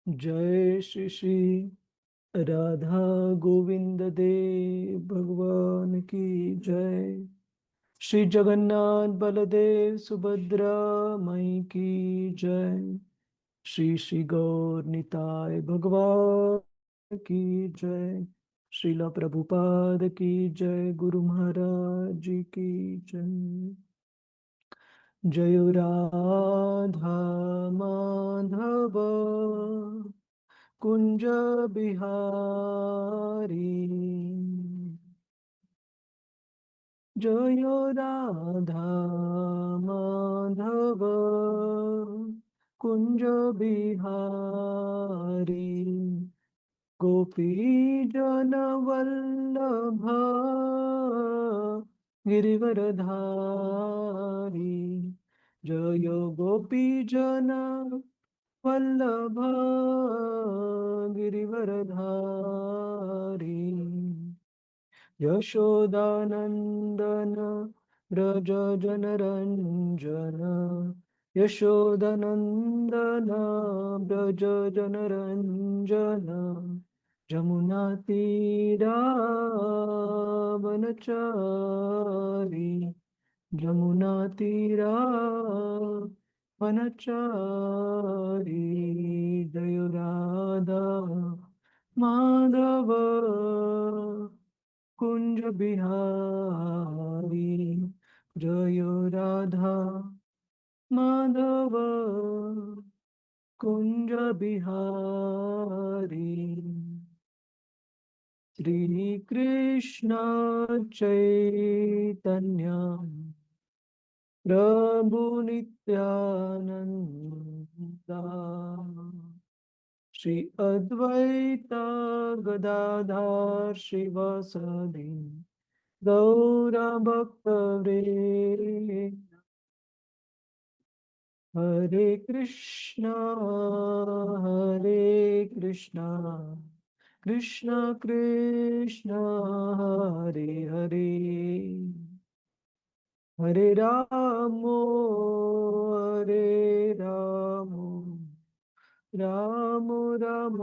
जय श्री श्री राधा गोविंद देव भगवान की जय। श्री जगन्नाथ बलदेव सुभद्रा माई की जय। श्री श्री गौर निताय भगवान की जय। श्रीला प्रभुपाद की जय। गुरु महाराज जी की जय। जय राधा माधव कुंज बिहारी। जय राधा माधव कुंज बिहारी। गोपी जन वल्लभ गिरिवरधारी। जय गोपी जन वल्लभ गिरिवरधारी। यशोदानन्दन व्रज जनरञ्जन। यशोदानन्दन व्रज जनरञ्जन। जमुनातीरावनचारी। जमुनातीरावनचारी। जय राधा माधव कुंज बिहारी। जय राधा माधव कुंज बिहारी। श्री कृष्ण चैतन्य प्रभु नित्यानंदा। श्री अद्वैता गदाधर शिवासादि गौरा भक्तवृंद। हरे कृष्णा कृष्ण कृष्ण हरे हरे। हरे राम राम राम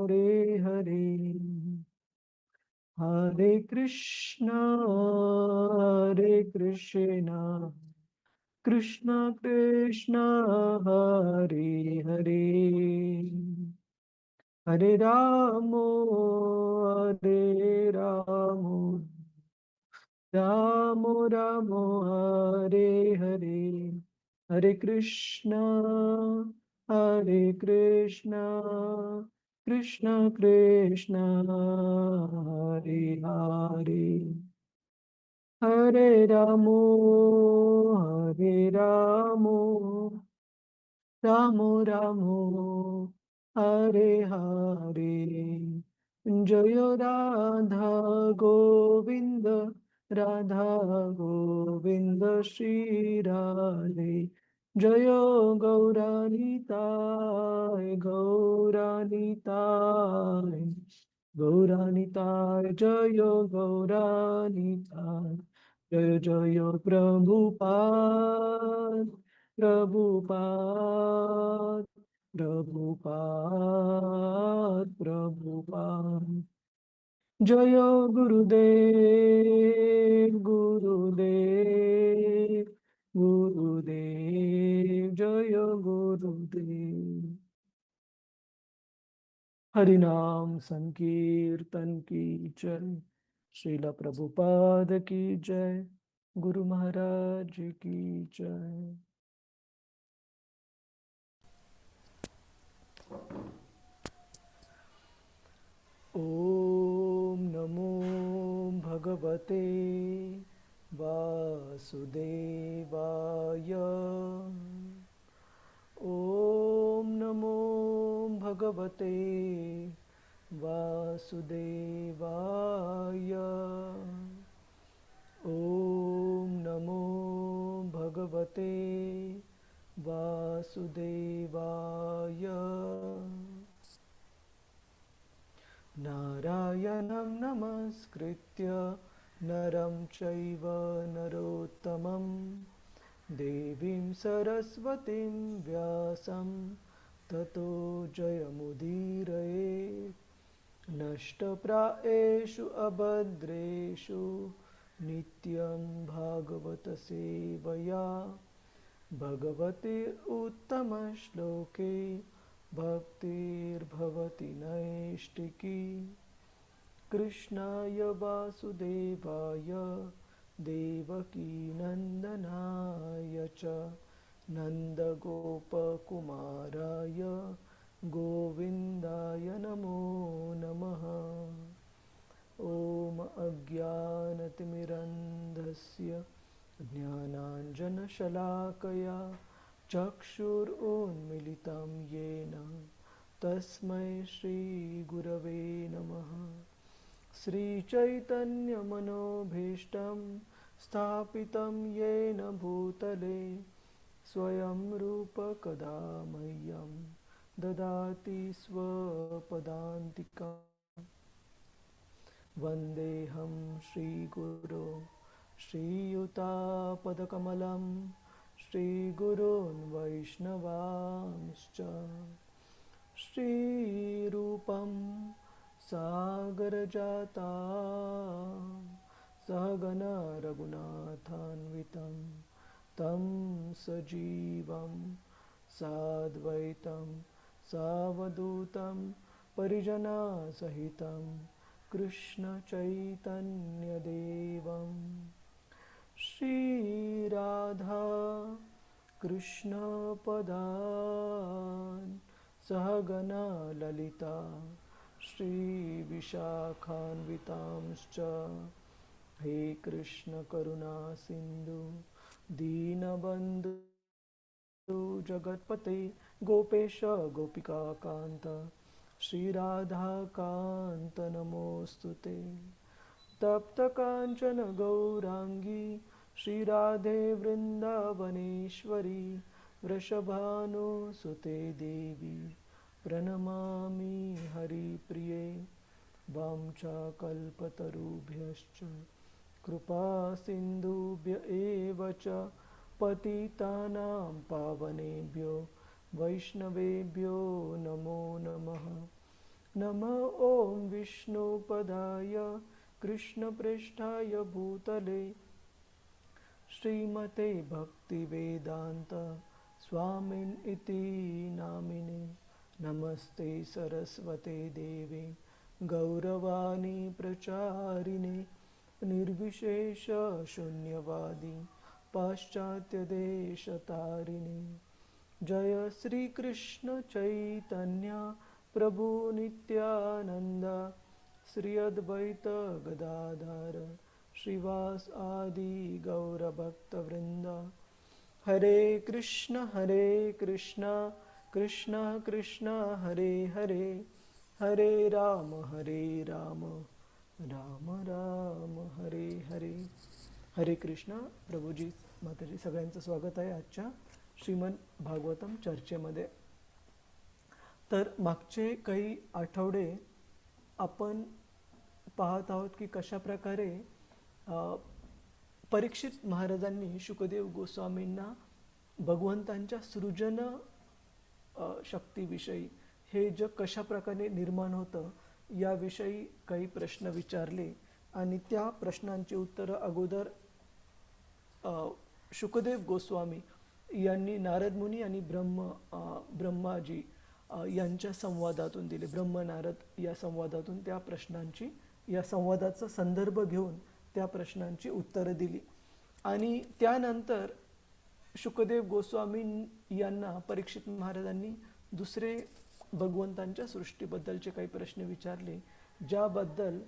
हरे हरे। हरे कृष्णा कृष्ण कृष्ण हरे हरे। हरे राम राम राम हरे हरे। हरे कृष्ण कृष्ण कृष्ण हरे हरे। हरे राम राम राम हरे हरे। जय राधा गोविंद राधा गोविंद श्री राधे। जय गौरानिताय गौरानिताय गौरानिताय। जय गौरानिताय। जय जय प्रभुपाद प्रभुपाद प्रभुपाद। जय गुरुदेव गुरुदेव गुरुदेव। जय गुरुदेव। हरिनाम संकीर्तन की जय। श्रील प्रभुपाद की जय। गुरु महाराज जी की जय। ॐ नमो भगवते वासुदेवाय। ॐ नमो भगवते वासुदेवाय। ॐ नमो भगवते वासुदेवाय। नारायणं नमस्कृत्य नरं चैव नरोत्तमं देवीं सरस्वतीं व्यासं ततो जयमुदीरये नष्टप्रायेषु अभद्रेषु नित्यं भागवत सेवया भगवते उत्तमश्लोके भक्तिर्भवति नैष्टिकी कृष्णाय वासुदेवाय देवकीनन्दनाय च नन्दगोपकुमाराय गोविन्दाय नमो नमः। ॐ अज्ञानतिमिरन्धस्य ज्ञानाञ्जनशलाकया चक्षुरुन्मीलितं येन तस्मै श्रीगुरवे नमः। श्रीचैतन्यमनोभीष्टं स्थापितं येन भूतले स्वयं रूप कदा मह्यं ददाति स्वपदान्तिकम्। वन्देऽहं श्रीगुरो श्रीयुतापदकमलं श्रीगुरोन् वैष्णवांश्च श्रीरूपं सागरजाता सहगना रघुनाथान्वितं तं सजीवं साद्वैतं सावधूतं परिजनसहितं कृष्णचैतन्यदेवं श्रीराधा कृष्णपदान् सहगना ललिता श्रीविशाखान्वितांश्च हे कृष्ण करुणा सिन्धु दीनबन्धु जगत्पते गोपेश गोपिकाकान्त श्रीराधाकान्त नमोऽस्तुते। तप्तकाञ्चन गौराङ्गी श्रीराधे वृन्दावनेश्वरी वृषभानुसुते देवी प्रणमामि हरिप्रिये। वाञ्छाकल्पतरुभ्यश्च कृपासिन्धुभ्य एव च पतितानां पावनेभ्यो वैष्णवेभ्यो नमो नमः। नमः ॐ विष्णुपदाय कृष्णप्रेष्ठाय भूतले श्रीमते भक्तिवेदान्त स्वामिन् इति नामिने। नमस्ते सरस्वते देवे गौरवाणी प्रचारिणे निर्विशेष शून्यवादी पाश्चात्यदेशतारिणे। जय श्री कृष्ण चैतन्य प्रभु नित्यानंद श्री अद्वैत गदाधर श्रीवास आदि गौरभक्तवृंद। हरे कृष्ण कृष्ण कृष्ण हरे हरे हरे राम राम राम हरे हरे। हरे कृष्ण प्रभुजी माताजी सगळ्यांचं स्वागत आहे आजच्या श्रीमद भागवतम चर्चेमध्ये। तर मागचे काही आठवडे आपण पाहत आहोत की कशा प्रकारे परीक्षित महाराजांनी शुकदेव गोस्वामींना भगवंतांच्या सृजन शक्तीविषयी हे जग कशा प्रकारे निर्माण होतं याविषयी काही प्रश्न विचारले आणि त्या प्रश्नांची उत्तरं अगोदर शुकदेव गोस्वामी यांनी नारद मुनी आणि ब्रह्माजी यांच्या संवादातून दिले। ब्रह्म नारद या संवादातून त्या प्रश्नांची या संवादाचा संदर्भ घेऊन त्या प्रश्नांची उत्तरं दिली आणि त्यानंतर शुकदेव गोस्वामी यांना परीक्षित महाराजांनी दुसरे भगवंतांच्या सृष्टीबद्दलचे काही प्रश्न विचारले, ज्याबद्दल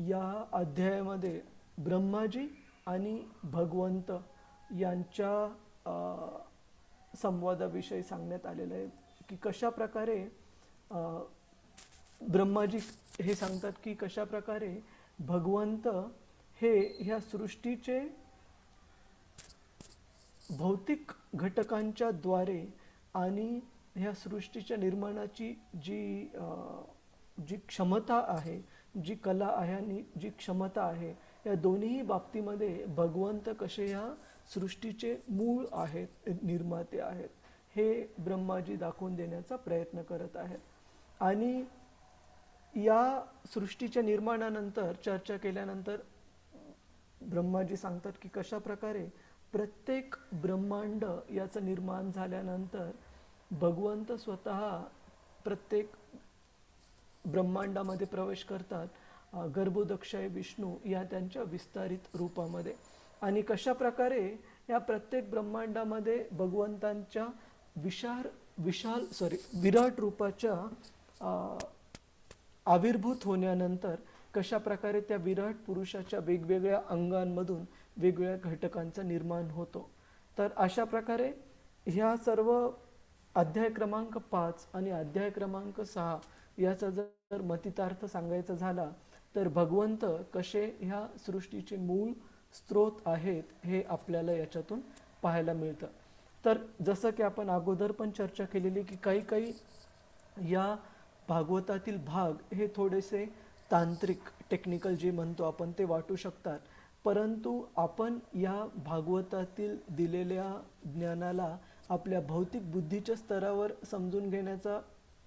या अध्यायामध्ये ब्रह्माजी आणि भगवंत यांच्या संवादाविषयी सांगण्यात आलेलं आहे की कशा प्रकारे ब्रह्माजी हे सांगतात की कशा प्रकारे भगवंत हे ह्या सृष्टीचे भौतिक घटकांच्या द्वारे आणि ह्या सृष्टीच्या निर्माणाची जी क्षमता आहे, जी कला आहे आणि जी क्षमता आहे, या दोन्ही बाबतीमध्ये भगवंत कसे ह्या सृष्टीचे मूळ आहेत, निर्माते आहेत हे ब्रह्माजी दाखवून देण्याचा प्रयत्न करत आहेत. आणि या सृष्टीच्या निर्माणानंतर चर्चा केल्यानंतर ब्रह्माजी सांगतात की कशा प्रकारे प्रत्येक ब्रह्मांड याचं निर्माण झाल्यानंतर भगवंत स्वतः प्रत्येक ब्रह्मांडामध्ये प्रवेश करतात, गर्भोदक्षय विष्णू या त्यांच्या विस्तारित रूपामध्ये. आणि कशा प्रकारे या प्रत्येक ब्रह्मांडामध्ये भगवंतांच्या विराट रूपाच्या आविर्भूत होण्यानंतर कशा प्रकारे त्या विराट पुरुषाच्या वेगवेगळ्या अंगांमधून वेगवेगळ्या घटकांचा निर्माण होतो. तर अशा प्रकारे ह्या सर्व अध्याय क्रमांक 5 आणि अध्याय क्रमांक 6 याचा जर मतितार्थ सांगायचा झाला तर भगवंत कसे ह्या सृष्टीचे मूळ स्रोत आहेत हे आपल्याला याच्यातून पाहायला मिळतं. तर जसं की आपण अगोदर पण चर्चा केलेली की काही काही या भागवतातील भाग हे थोडेसे तांत्रिक टेक्निकल जे म्हणतो आपण ते वाटू शकतात, परंतु आपण या भागवतातील दिलेल्या ज्ञानाला आपल्या भौतिक बुद्धीच्या स्तरावर समजून घेण्याचा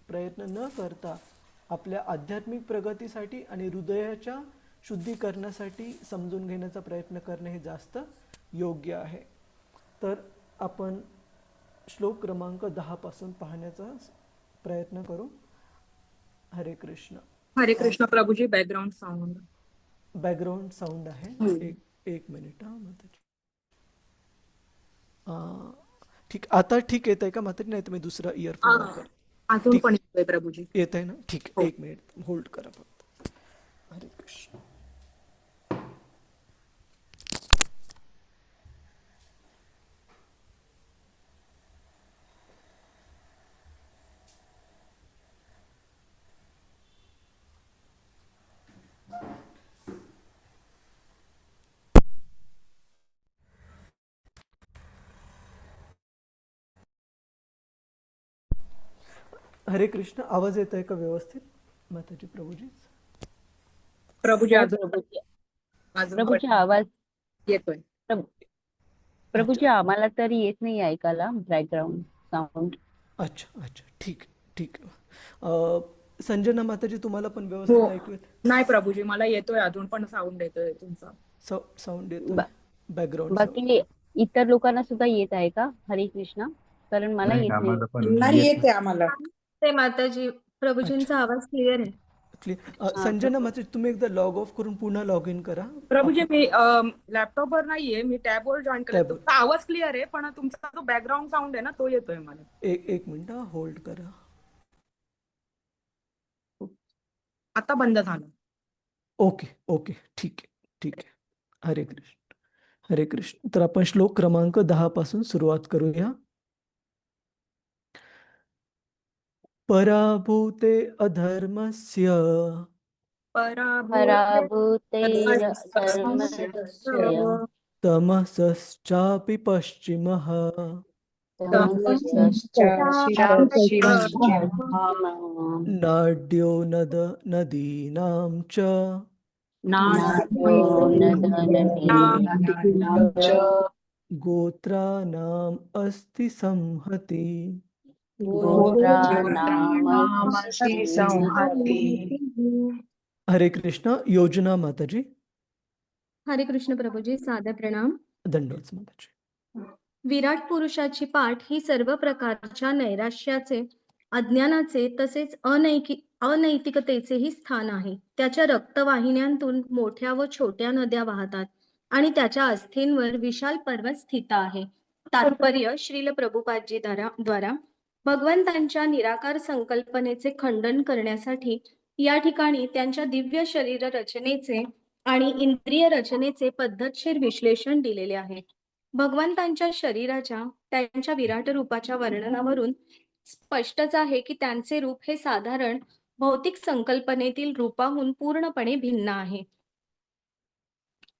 प्रयत्न न करता आपल्या आध्यात्मिक प्रगतीसाठी आणि हृदयाच्या शुद्धीकरणासाठी समजून घेण्याचा प्रयत्न करणे हे जास्त योग्य आहे. तर आपण श्लोक क्रमांक 10 पासून पाहण्याचा प्रयत्न करू. हरे कृष्ण. हरे कृष्ण प्रभूजी. बॅकग्राऊंड साऊंड आहे. एक मिनिट. हा माताजी. ठीक. आता ठीक येत आहे का माताजी? नाही तर मी दुसरा इयरफोन वापर. अजून पण येतोय प्रभूजी. येत आहे ना? ठीक आहे. एक मिनिट होल्ड करा फक्त. हरे कृष्ण. हरे कृष्ण. आवाज येत आहे का व्यवस्थित माताजी? प्रभूजी प्रभूजी हो अजून प्रभूजी. अजून प्रभूजी पण आवाज येतोय. प्रभूजी आम्हाला तरी येत नाही ऐकायला बॅकग्राऊंड साऊंड. अच्छा अच्छा. ठीक ठीक. संजना माताजी तुम्हाला पण व्यवस्थित ऐकू येत? नाही प्रभूजी, मला येतोय अजून पण साऊंड येतोय तुमचा. साऊंड येतोय बॅकग्राऊंड बाकी इतर लोकांना सुद्धा येत आहे का? हरे कृष्ण. कारण मला येत नाही. नाही येते आम्हाला. ते माताजी प्रभूजींचा आवाज क्लिअर आहे. संजना माताजी तुम्ही एकदा लॉग ऑफ करून पुन्हा लॉग इन करा. प्रभूजी मी लॅपटॉपवर नाहीये, मी टॅबवर जॉईन केलं. टॅबवर. तुमचा आवाज क्लिअर आहे पण तुमचा जो बॅकग्राऊंड साऊंड आहे ना तो येतोय मला. एक मिनिट होल्ड करा. आता बंद झालं. Okay okay. ठीक आहे ठीक आहे. हरे कृष्ण हरे कृष्ण. तर आपण श्लोक क्रमांक 10 पासून सुरुवात करूया. पराभूते अधर्मस्य पराभूतैर्धर्मस्य तमसश्चापि पश्चिमः नाड्यो नदीनां च गोत्राणाम् अस्ति संहति. हरे कृष्ण. योजना माताजी. हरे कृष्ण प्रभूजी. सादर प्रणाम. दंडवत माताजी. विराट पुरुषाची पाठ ही सर्व प्रकारच्या नैराश्याचे, अज्ञानाचे तसेच अनैतिकतेचेही स्थान आहे. त्याच्या रक्तवाहिन्यांतून मोठ्या व छोट्या नद्या वाहतात आणि त्याच्या अस्थींवर विशाल पर्वत स्थित आहे. तात्पर्य श्रील प्रभुपादजी द्वारा भगवंतांच्या निराकार संकल्पनेचे खंडन करण्यासाठी या ठिकाणी त्यांच्या दिव्य शरीर रचनेचे आणि इंद्रिय रचनेचे पद्धतशीर विश्लेषण दिलेले आहे. भगवंतांच्या शरीराच्या त्यांच्या विराट रूपाच्या वर्णनावरून स्पष्टच आहे की त्यांचे रूप हे साधारण भौतिक संकल्पनेतील रूपाहून पूर्णपणे भिन्न आहे.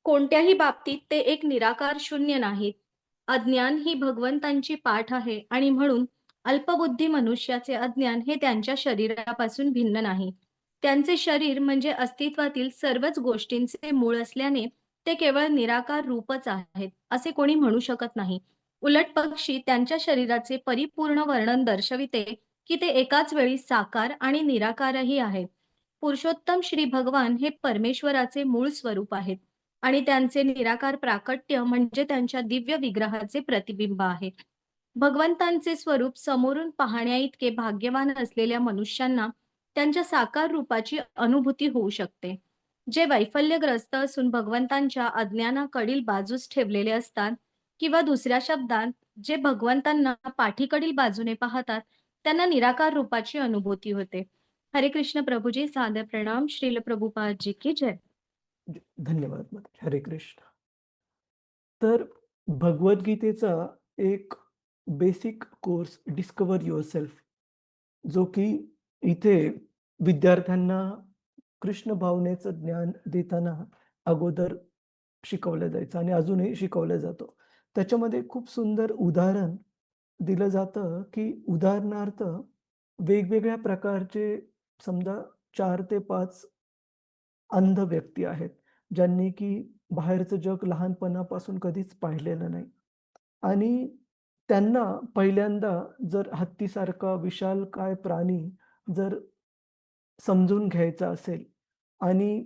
कोणत्याही बाबतीत ते एक निराकार शून्य नाहीत. अज्ञान ही भगवंतांची पाठ आहे आणि म्हणून अल्पबुद्धी मनुष्याचे अज्ञान हे त्यांच्या शरीरापासून भिन्न नाही. त्यांचे शरीर म्हणजे अस्तित्वातील सर्वच गोष्टींचे मूळ असल्याने ते केवळ निराकार रूपच आहेत असे कोणी म्हणू शकत नाही. उलट पक्षी त्यांच्या शरीराचे परिपूर्ण वर्णन दर्शविते की ते एकाच वेळी साकार आणि निराकारही आहेत. पुरुषोत्तम श्री भगवान हे परमेश्वराचे मूळ स्वरूप आहेत आणि त्यांचे निराकार प्राकट्य म्हणजे त्यांच्या दिव्य विग्रहाचे प्रतिबिंब आहे. भगवंतांचे स्वरूप समोरून पाहण्याइतके भाग्यवान असलेल्या मनुष्यांना त्यांच्या साकार रूपाची अनुभूती होऊ शकते. जे वैफल्यग्रस्त असून भगवंतांच्या अज्ञानाकडील बाजूस ठेवलेले असतात किंवा दुसऱ्या शब्दात जे भगवंतांना पाठीकडील बाजूने पाहतात, त्यांना निराकार रूपाची अनुभूती होते. हरे कृष्ण प्रभुजी, सादर प्रणाम. श्रील प्रभुपाद जी की जय. धन्यवाद माताजी. हरे कृष्ण. तर भगवद्गीतेचा एक बेसिक कोर्स डिस्कवर युअरसेल्फ, जो की इथे विद्यार्थ्यांना कृष्ण भावनेचं ज्ञान देताना अगोदर शिकवलं जायचं आणि अजूनही शिकवलं जातो. त्याच्यामध्ये खूप सुंदर उदाहरण दिलं जातं, की उदाहरणार्थ वेगवेगळ्या प्रकारचे समजा 4 ते 5 अंध व्यक्ती आहेत, ज्यांनी की बाहेरचं जग लहानपणापासून कधीच पाहिलेलं नाही आणि त्यांना पहिल्यांदा जर हत्तीसारखा विशालकाय प्राणी जर समजून घ्यायचा असेल आणि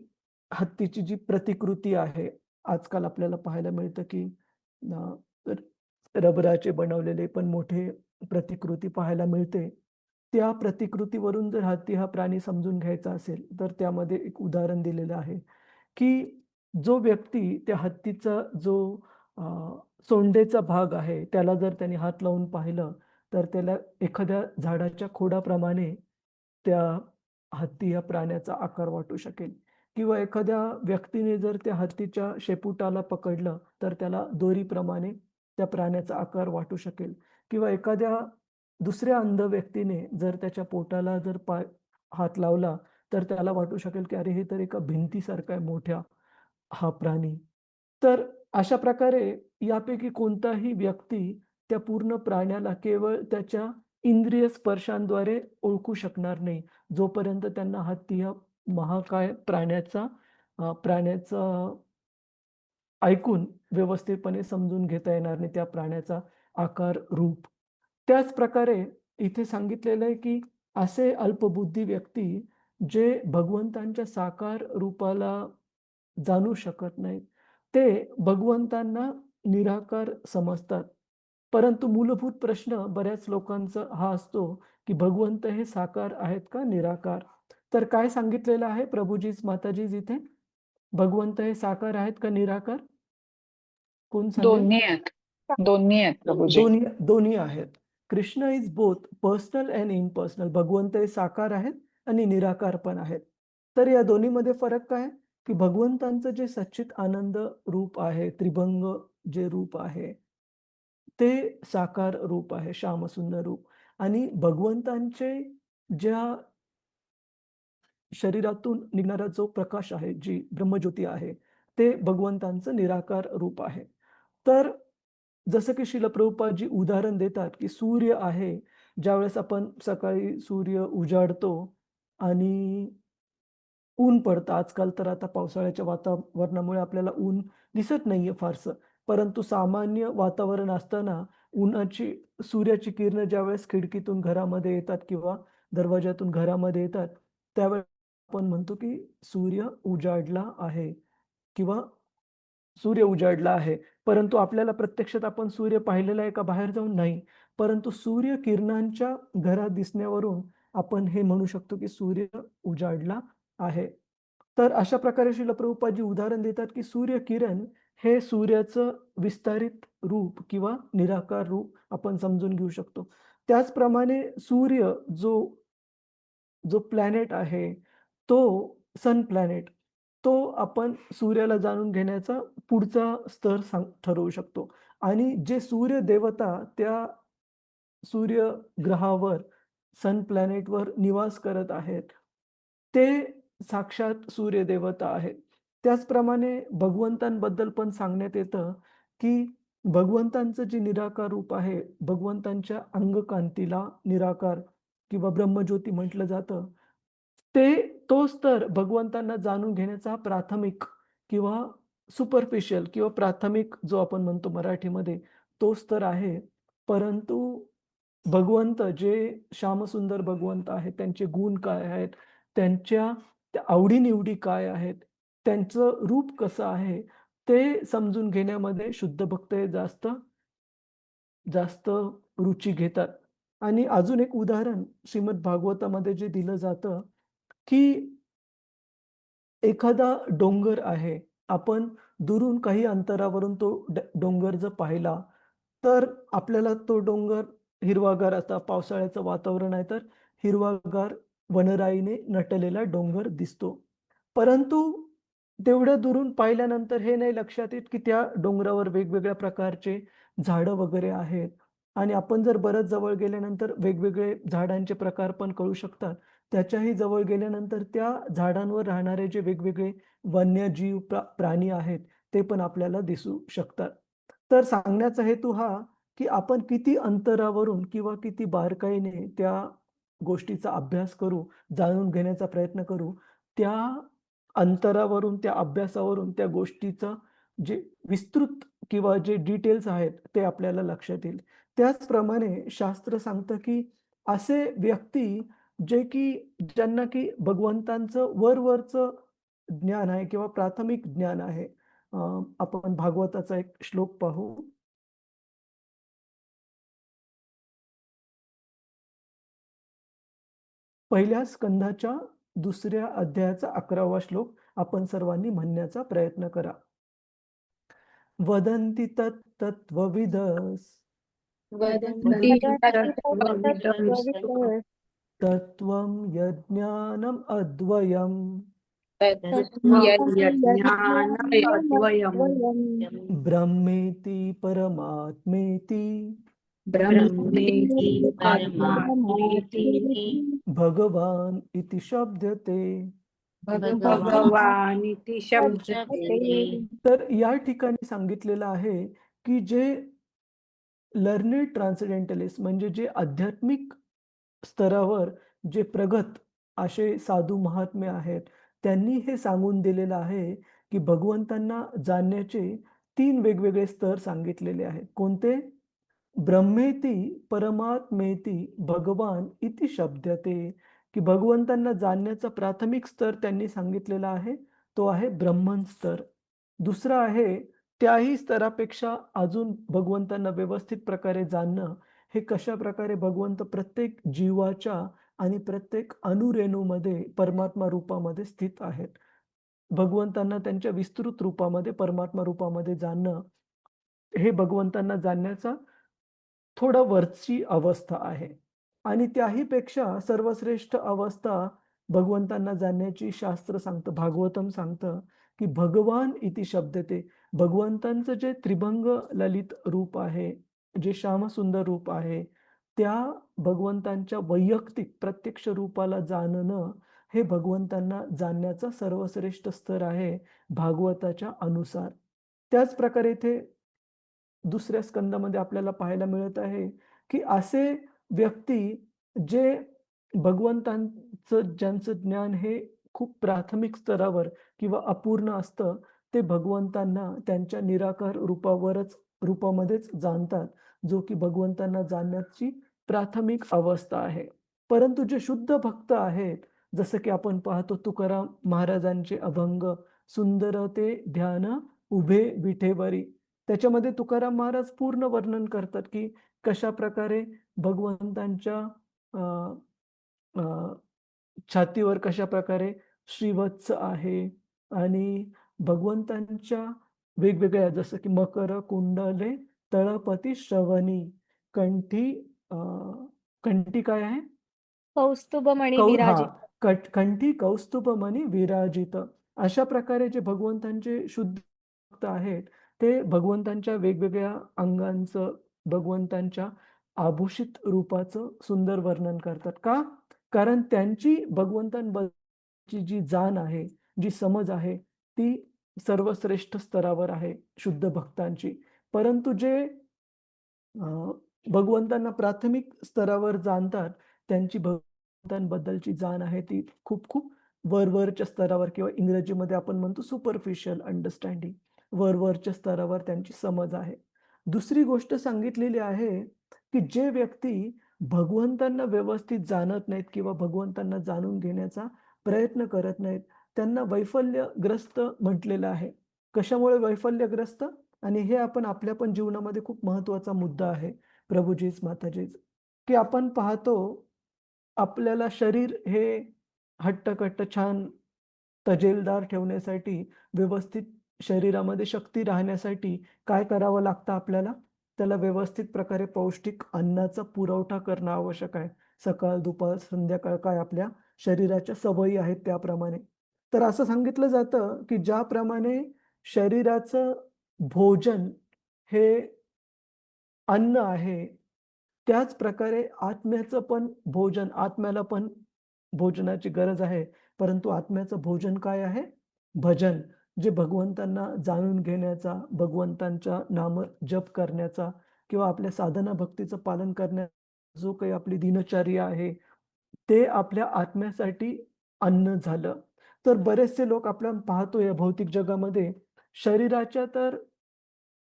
हत्तीची जी प्रतिकृती आहे, आजकाल आपल्याला पाहायला मिळतं, की अ, रबराचे बनवलेले पण मोठे प्रतिकृती पाहायला मिळते. त्या प्रतिकृतीवरून जर हत्ती हा प्राणी समजून घ्यायचा असेल, तर त्यामध्ये एक उदाहरण दिलेलं आहे, की जो व्यक्ती त्या हत्तीचा जो अ, सोंडेचा भाग आहे, त्याला जर त्याने हात लावून पाहिलं, तर त्याला एखाद्या झाडाच्या खोडाप्रमाणे त्या हत्ती या प्राण्याचा आकार वाटू शकेल किंवा एखाद्या व्यक्तीने जर त्या हत्तीच्या शेपुटाला पकडलं, तर त्याला दोरीप्रमाणे त्या प्राण्याचा आकार वाटू शकेल किंवा एखाद्या दुसऱ्या अंध व्यक्तीने जर त्याच्या पोटाला जर हात लावला, तर त्याला वाटू शकेल, की अरे हे तर एका भिंतीसारखा आहे मोठ्या हा प्राणी. तर अशा प्रकारे यापैकी कोणताही व्यक्ती त्या पूर्ण प्राण्याला केवळ त्याच्या इंद्रिय स्पर्शांद्वारे ओळखू शकणार नाही. जोपर्यंत त्यांना हत्ती या महाकाय प्राण्याचा ऐकून व्यवस्थितपणे समजून घेता येणार नाही त्या प्राण्याचा आकार, रूप. त्याच प्रकारे इथे सांगितलेलं आहे, की असे अल्पबुद्धी व्यक्ती जे भगवंतांच्या साकार रूपाला जाणू शकत नाहीत. ते भगवंतांना निराकार समजतात. परंतु मूलभूत प्रश्न बऱ्याच लोकांचा हा असतो, की भगवंत हे साकार आहेत का निराकार? तर काय सांगितलेलं आहे प्रभुजीच, माताजीच इथे? भगवंत हे साकार आहेत का निराकार? कोण सांगेल? दोन्ही आहेत. दोन्ही आहेत प्रभूजी. दोन्ही दोन्ही आहेत. Krishna is both personal and impersonal. भगवंत हे साकार आहेत आणि निराकार पण आहेत. तर या दोन्हीमध्ये फरक काय? की भगवंतांचं जे सच्चित आनंद रूप आहे, त्रिभंग जे रूप आहे, ते साकार रूप आहे, श्यामसुंदर रूप आणि भगवंतांचे ज्या शरीरातून निघणारा जो प्रकाश आहे, जी ब्रह्मज्योती आहे, ते भगवंतांचं निराकार रूप आहे. तर जसं की श्रील प्रभुपादजी उदाहरण देतात, की सूर्य आहे, ज्यावेळेस आपण सकाळी सूर्य उजाडतो आणि ऊन पडतं. आजकाल तर आता पावसाळ्याच्या वातावरणामुळे आपल्याला ऊन दिसत नाहीये फारसं. परंतु सामान्य वातावरण असताना सूर्याची किरणं ज्यावेळेस खिडकीतून घरामध्ये येतात किंवा दरवाजातून घरामध्ये येतात, त्यावेळेस आपण म्हणतो, की सूर्य उजाडला आहे किंवा सूर्य उजाडला आहे. परंतु आपल्याला प्रत्यक्षात आपण सूर्य पाहिलेला आहे का बाहेर जाऊन? नाही. परंतु सूर्यकिरणांच्या घरात दिसण्यावरून आपण हे म्हणू शकतो, की सूर्य उजाडला आहे. तर अशा प्रकारे श्रील प्रभुपादजी उदाहरण देतात, की सूर्यकिरण हे सूर्याचं विस्तारित रूप किंवा निराकार रूप आपण समजून घेऊ शकतो. त्याचप्रमाणे सूर्य जो जो प्लॅनेट आहे, तो सन प्लॅनेट, तो आपण सूर्याला जाणून घेण्याचा पुढचा स्तर ठरवू शकतो आणि जे सूर्य देवता त्या सूर्यग्रहावर, सन प्लॅनेटवर निवास करत आहेत, ते साक्षात सूर्यदेवता आहेत. त्याचप्रमाणे भगवंतांबद्दल पण सांगण्यात येतं, की भगवंतांचं जे निराकार रूप आहे, भगवंतांच्या अंगकांतीला निराकार किंवा ब्रह्मज्योती म्हटलं जातं. तोच तर भगवंतांना जाणून घेण्याचा प्राथमिक किंवा सुपरफिशियल किंवा प्राथमिक जो आपण म्हणतो मराठीमध्ये, तो स्तर आहे. परंतु भगवंत जे श्यामसुंदर भगवंत आहेत, त्यांचे गुण काय आहेत, त्यांच्या त्या आवडी-निवडी काय आहेत, त्यांचं रूप कसं आहे, ते समजून घेण्यामध्ये शुद्ध भक्त हे जास्त जास्त रुची घेतात. आणि अजून एक उदाहरण श्रीमद भागवतामध्ये जे दिलं जातं, की एखादा डोंगर आहे. आपण दुरून काही अंतरावरून तो डोंगर जर पाहिला, तर आपल्याला तो डोंगर हिरवागार, आता पावसाळ्याचं वातावरण आहे, तर हिरवागार वनराईने नटलेला डोंगर दिसतो. परंतु तेवढ्या दुरून पाहिल्यानंतर हे नाही लक्षात येत, की त्या डोंगरावर वेगवेगळ्या प्रकारचे झाडं वगैरे आहेत आणि आपण जर बरंच जवळ गेल्यानंतर वेगवेगळे झाडांचे प्रकार पण कळू शकतात. त्याच्याही जवळ गेल्यानंतर त्या झाडांवर राहणारे जे वेगवेगळे वन्यजीव, प्राणी आहेत, ते पण आपल्याला दिसू शकतात. तर सांगण्याचा हेतू हा, की आपण किती अंतरावरून किंवा किती बारकाईने त्या गोष्टीचा अभ्यास करू, जाणून घेण्याचा प्रयत्न करू, त्या अंतरावरून, त्या अभ्यासावरून त्या गोष्टीचं जे विस्तृत किंवा जे डिटेल्स आहेत, ते आपल्याला लक्षात येईल. त्याचप्रमाणे शास्त्र सांगतं, की असे व्यक्ती जे की ज्यांना की भगवंतांचं वरवरचं ज्ञान आहे किंवा प्राथमिक ज्ञान आहे. आपण भागवताचा एक श्लोक पाहू. पहिल्या स्कंधाच्या 2ऱ्या अध्यायाचा 11वा श्लोक आपण सर्वांनी म्हणण्याचा प्रयत्न करा. वदन्ति तत्त्वविदस् वदन्ति तत्त्वविदं तत्त्वं यज्ञानम् अद्वयम् यज्ञानम् अद्वयम् ब्रह्मेति परमात्मेति ब्रह्मेति परमात्मेति भगवान् इति शब्दते. भगवान् इति शब्दते. तर या ठिकाणी सांगितलेलं आहे, की जे लर्नेड ट्रान्सेंडेंटलिस्ट म्हणजे जे आध्यात्मिक स्तरावर जे प्रगत असे साधू महात्मे आहेत, त्यांनी हे सांगून दिलेलं आहे, की भगवंतांना जाणण्याचे 3 वेगवेगळे स्तर सांगितलेले आहेत. कोणते? ब्रह्मेती परमात्मेती भगवान इति शब्दते, की भगवंतांना जाणण्याचा प्राथमिक स्तर त्यांनी सांगितलेला आहे, तो आहे ब्रह्मन स्तर. दुसरा आहे त्याही स्तरापेक्षा अजून भगवंतांना व्यवस्थित प्रकारे जाणणं, हे कशाप्रकारे भगवंत प्रत्येक जीवाच्या आणि प्रत्येक अणुरेणूमध्ये परमात्मा रूपामध्ये स्थित आहेत. भगवंतांना त्यांच्या विस्तृत रूपामध्ये, परमात्मा रूपामध्ये जाणणं, हे भगवंतांना जाणण्याचा थोडा वरची अवस्था आहे. आणि त्याही पेक्षा सर्वश्रेष्ठ अवस्था भगवंतांना जाणण्याची शास्त्र सांगतं, भागवतम सांगतं, की भगवान इति शब्दते. भगवंतांचं जे त्रिभंग ललित रूप आहे, जे श्यामसुंदर रूप आहे, त्या भगवंतांच्या वैयक्तिक प्रत्यक्ष रूपाला जाणणं, हे भगवंतांना जाणण्याचा सर्वश्रेष्ठ स्तर आहे भागवताच्या अनुसार. त्याचप्रकारे इथे 2ऱ्या स्कंदामध्ये आपल्याला पाहायला मिळत आहे, की असे व्यक्ती जे भगवंतांचं ज्यांचं ज्ञान हे खूप प्राथमिक स्तरावर किंवा अपूर्ण असतं, ते भगवंतांना त्यांच्या निराकार रूपामध्येच जाणतात, जो की भगवंतांना जाणण्याची प्राथमिक अवस्था आहे. परंतु जे शुद्ध भक्त आहेत, जसं की आपण पाहतो तुकाराम महाराजांचे अभंग, सुंदर ते ध्यान उभे विठेवरी. त्याच्यामध्ये तुकाराम महाराज पूर्ण वर्णन करतात, की कशाप्रकारे भगवंतांच्या अ, अ, छातीवर कशाप्रकारे श्रीवत्स आहे आणि भगवंतांच्या वेगवेगळ्या जसं की मकर कुंडले तळपती श्रवणी कंठी, अ, कंठी काय आहे? कौस्तुभमणी विराजित. कंठी कौस्तुभमणी विराजित. अशा प्रकारे जे भगवंतांचे शुद्ध भक्त आहेत, ते भगवंतांच्या वेगवेगळ्या अंगांचं, भगवंतांच्या आभूषित रूपाचं सुंदर वर्णन करतात. का? कारण त्यांची भगवंतांबद्दलची जी जाण आहे, जी समज आहे, ती सर्वश्रेष्ठ स्तरावर आहे शुद्ध भक्तांची. परंतु जे भगवंतांना प्राथमिक स्तरावर जाणतात, त्यांची भगवंतांबद्दलची जाण आहे ती खूप वरवरच्या स्तरावर किंवा इंग्रजीमध्ये आपण म्हणतो सुपरफिशियल अंडरस्टँडिंग, वरवरच्या स्तरावर त्यांची समज आहे. दुसरी गोष्ट सांगितलेली आहे, की जे व्यक्ती भगवंतांना व्यवस्थित जाणत नाहीत किंवा भगवंतांना जाणून घेण्याचा प्रयत्न करत नाहीत, त्यांना वैफल्यग्रस्त म्हटलेलं आहे. कशामुळे वैफल्यग्रस्त? आणि हे आपण आपल्या पण जीवनामध्ये खूप महत्त्वाचा मुद्दा आहे, प्रभुजीच, माताजीच, की आपण पाहतो आपल्याला शरीर हे हट्टकट्ट छान तजेलदार ठेवण्यासाठी, व्यवस्थित शरीरामध्ये शक्ती राहण्यासाठी काय करावं लागतं आपल्याला? त्याला व्यवस्थित प्रकारे पौष्टिक अन्नाचा पुरवठा करणं आवश्यक आहे. सकाळ, दुपार, संध्याकाळ काय आपल्या शरीराच्या सवयी आहेत त्याप्रमाणे. तर असं सांगितलं जातं, की ज्याप्रमाणे शरीराचं भोजन हे अन्न आहे, त्याच प्रकारे आत्म्याचं पण भोजन, आत्म्याला पण भोजनाची गरज आहे. परंतु आत्म्याचं भोजन काय आहे? भजन. जे भगवंतांना जाणून घेण्याचा, भगवंतांच्या नाम जप करण्याचा किंवा आपल्या साधना भक्तीचं पालन करण्याचा जो काही आपली दिनचर्या आहे, ते आपल्या आत्म्यासाठी अन्न झालं. तर बरेचसे लोक आपण पाहतो या भौतिक जगामध्ये शरीराच्या तर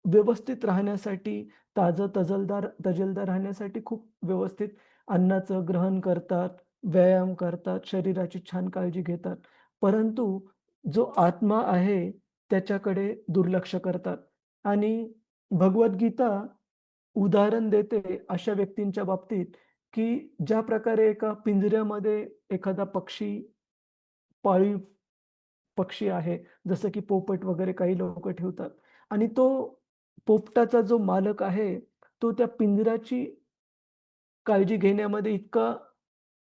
व्यवस्थित राहण्यासाठी, तजेलदार राहण्यासाठी खूप व्यवस्थित अन्नाचं ग्रहण करतात, व्यायाम करतात, शरीराची छान काळजी घेतात. परंतु जो आत्मा आहे त्याच्याकडे दुर्लक्ष करतात आणि भगवद्गीता उदाहरण देते अशा व्यक्तींच्या बाबतीत, की ज्या प्रकारे एका पिंजऱ्यामध्ये एखादा पक्षी, पाळीव पक्षी आहे, जसं की पोपट वगैरे काही लोकं ठेवतात आणि तो पोपटाचा जो मालक आहे, तो त्या पिंजऱ्याची काळजी घेण्यामध्ये इतका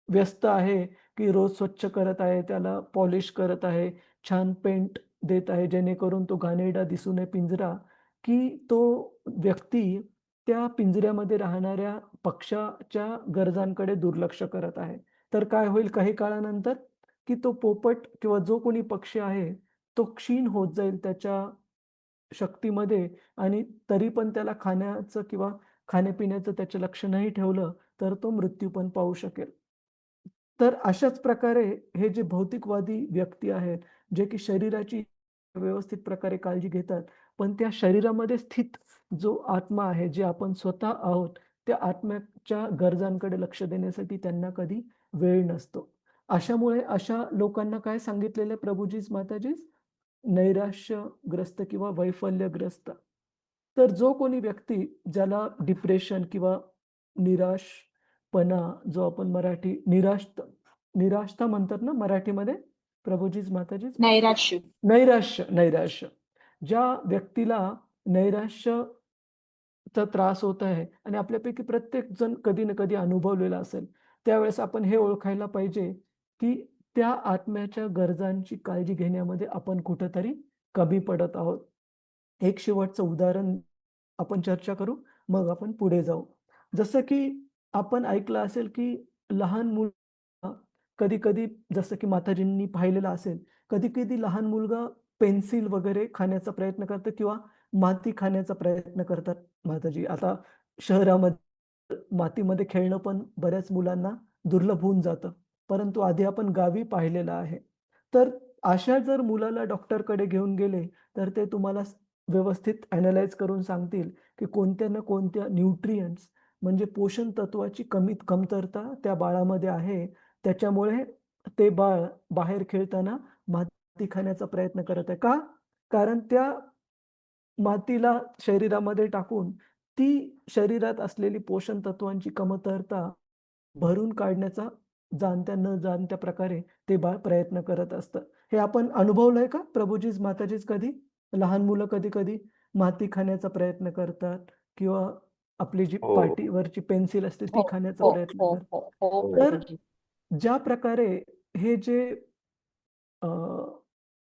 व्यस्त आहे, की रोज स्वच्छ करत आहे, त्याला पॉलिश करत आहे, छान पेंट देत आहे, जेणेकरून तो घाणेरडा दिसू नये पिंजरा, की तो व्यक्ती त्या पिंजऱ्यामध्ये राहणाऱ्या पक्ष्याच्या गरजांकडे दुर्लक्ष करत आहे. तर काय होईल काही काळानंतर, की तो पोपट किंवा जो कोणी पक्षी आहे, तो क्षीण होत जाईल त्याच्या शक्तीमध्ये आणि तरी पण त्याला खाण्याचं किंवा खाण्यापिण्याचं त्याचं लक्ष नाही ठेवलं, तर तो मृत्यू पण पावू शकेल. तर अशाच प्रकारे हे जे भौतिकवादी व्यक्ती आहेत, जे की शरीराची व्यवस्थित प्रकारे काळजी घेतात, पण त्या शरीरामध्ये स्थित जो आत्मा आहे, जे आपण स्वतः आहोत, त्या आत्म्याच्या गरजांकडे लक्ष देण्यासाठी त्यांना कधी वेळ नसतो. अशामुळे अशा लोकांना काय सांगितलेलं आहे प्रभुजीच, माताजीच? नैराश्यग्रस्त किंवा वैफल्यग्रस्त. तर जो कोणी व्यक्ती ज्याला डिप्रेशन किंवा निराशपणा, जो आपण मराठी निराशता म्हणतात ना मराठीमध्ये? प्रभुजीच, माताजीच? नैराश्य. नैराश्य. ज्या व्यक्तीला नैराश्यचा त्रास होत आहे आणि आपल्यापैकी प्रत्येक जण कधी ना कधी अनुभवलेला असेल, त्यावेळेस आपण हे ओळखायला पाहिजे, की त्या आत्म्याच्या गरजांची काळजी घेण्यामध्ये आपण कुठेतरी कमी पडत आहोत. एक शेवटचं उदाहरण आपण चर्चा करू, मग आपण पुढे जाऊ. जसं की आपण ऐकलं असेल, की लहान मुलं कधी-कधी जसं की माताजींनी पाहिलेलं असेल, कधी-कधी लहान मुलगा पेन्सिल वगैरे खाण्याचा प्रयत्न करतं किंवा माती खाण्याचा प्रयत्न करतात माताजी. आता शहरामध्ये मातीमध्ये खेळणं पण बऱ्याच मुलांना दुर्लभ होऊन जातं. परंतु आधी आपण गावी पाहिलेलं आहे. तर अशा जर मुलाला डॉक्टरकडे घेऊन गेले, तर ते तुम्हाला व्यवस्थित ॲनलाईज करून सांगतील, की कोणत्या ना कोणत्या न्यूट्रिएंट्स म्हणजे पोषण तत्वाची कमतरता त्या बाळामध्ये आहे. त्याच्यामुळे ते बाळ बाहेर खेळताना माती खाण्याचा प्रयत्न करत आहे. का? कारण त्या मातीला शरीरामध्ये टाकून ती शरीरात असलेली पोषण तत्वांची कमतरता भरून काढण्याचा जाणत्या न जाणत्या प्रकारे ते बाळ प्रयत्न करत असतं. हे आपण अनुभवलंय का प्रभुजीच, माताजीच कधी? लहान मुलं कधी-कधी माती खाण्याचा प्रयत्न करतात किंवा आपली जी हो, पाटीवरची पेन्सिल असते ती हो, खाण्याचा हो, प्रयत्न हो, करतात. हो, हो, हो. तर प्रभूजी. ज्या प्रकारे हे जे अ,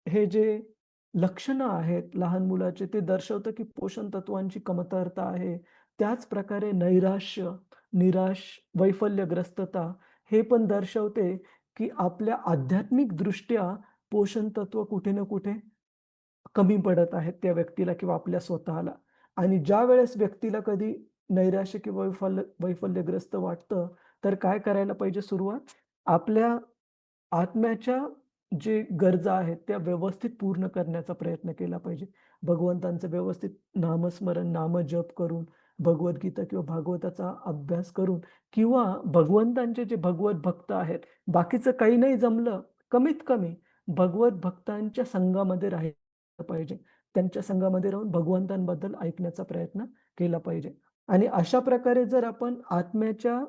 हे जे लक्षणं आहेत लहान मुलाचे, ते दर्शवतं की पोषण तत्वांची कमतरता आहे. त्याच प्रकारे नैराश्य, निराश, वैफल्यग्रस्तता हे पण दर्शवते की आपल्या आध्यात्मिकदृष्ट्या पोषण तत्व कुठे ना कुठे कमी पडत आहेत त्या व्यक्तीला किंवा आपल्या स्वतःला. आणि ज्यावेळेस व्यक्तीला कधी नैराश्य किंवा वैफल्यग्रस्त वाटतं, तर काय करायला पाहिजे सुरुवात? आपल्या आत्म्याच्या जे गरजा आहेत त्या व्यवस्थित पूर्ण करण्याचा प्रयत्न केला पाहिजे. भगवंतांचं व्यवस्थित नामस्मरण, नामजप करून, भगवद्गीता किंवा भागवताचा अभ्यास करून किंवा भगवंतांचे जे भगवत भक्त आहेत, बाकीचं काही नाही जमलं, कमीत कमी भगवत भक्तांच्या संघामध्ये राहिलं पाहिजे. त्यांच्या संघामध्ये राहून भगवंतांबद्दल ऐकण्याचा प्रयत्न केला पाहिजे. आणि अशा प्रकारे जर आपण आत्म्याच्या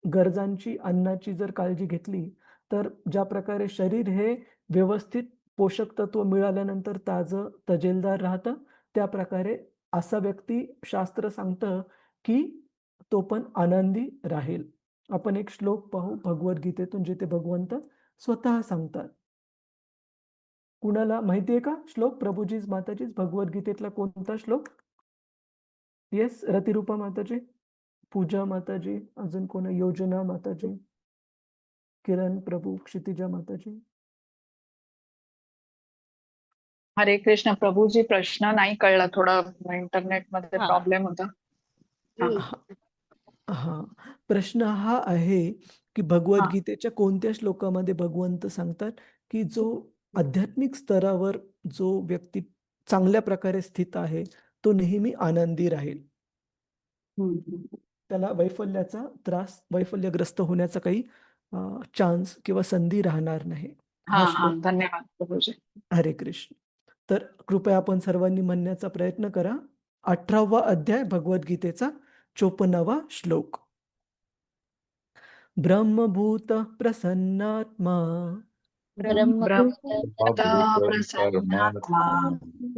गरजांची, अन्नाची जर काळजी घेतली, तर ज्या प्रकारे शरीर हे व्यवस्थित पोषक तत्व मिळाल्यानंतर ताजं तजेलदार राहतं, त्या प्रकारे असा व्यक्ती शास्त्र सांगतं, की तो पण आनंदी राहील. आपण एक श्लोक पाहू भगवद्गीतेतून जिथे भगवंत स्वतः सांगतात. कुणाला माहिती आहे का श्लोक? प्रभुजीच, माताजीच, भगवद्गीतेतला कोणता श्लोक? येस, रतिरूपा माताजी, पूजा माताजी, अजून कोण? योजना माताजी, किरण प्रभू, क्षितिजा माताजी. हरे कृष्ण प्रभूजी, प्रश्न नाही कळला, थोडा इंटरनेट मध्ये हा. प्रॉब्लेम होता. हां, प्रश्न हा आहे, की भगवद्गीतेच्या कोणत्या श्लोकामध्ये भगवंत सांगतात, की जो आध्यात्मिक स्तरावर जो व्यक्ती चांगल्या प्रकारे स्थित आहे, तो नेहमी आनंदी राहील. त्याला वैफल्याचा त्रास, वैफल्यग्रस्त होण्याचा काही चान्स किंवा संधी राहणार नाही. हा हा हा, श्लोक. धन्यवाद प्रभूजी. हरे कृष्ण. तर कृपया आपण सर्वांनी म्हणण्याचा प्रयत्न करा. 18वा अध्याय भगवद्गीतेचा 54वा श्लोक. ब्रह्मभूत प्रसन्नात्मा ब्रह्मभूत प्रसन्नात्मा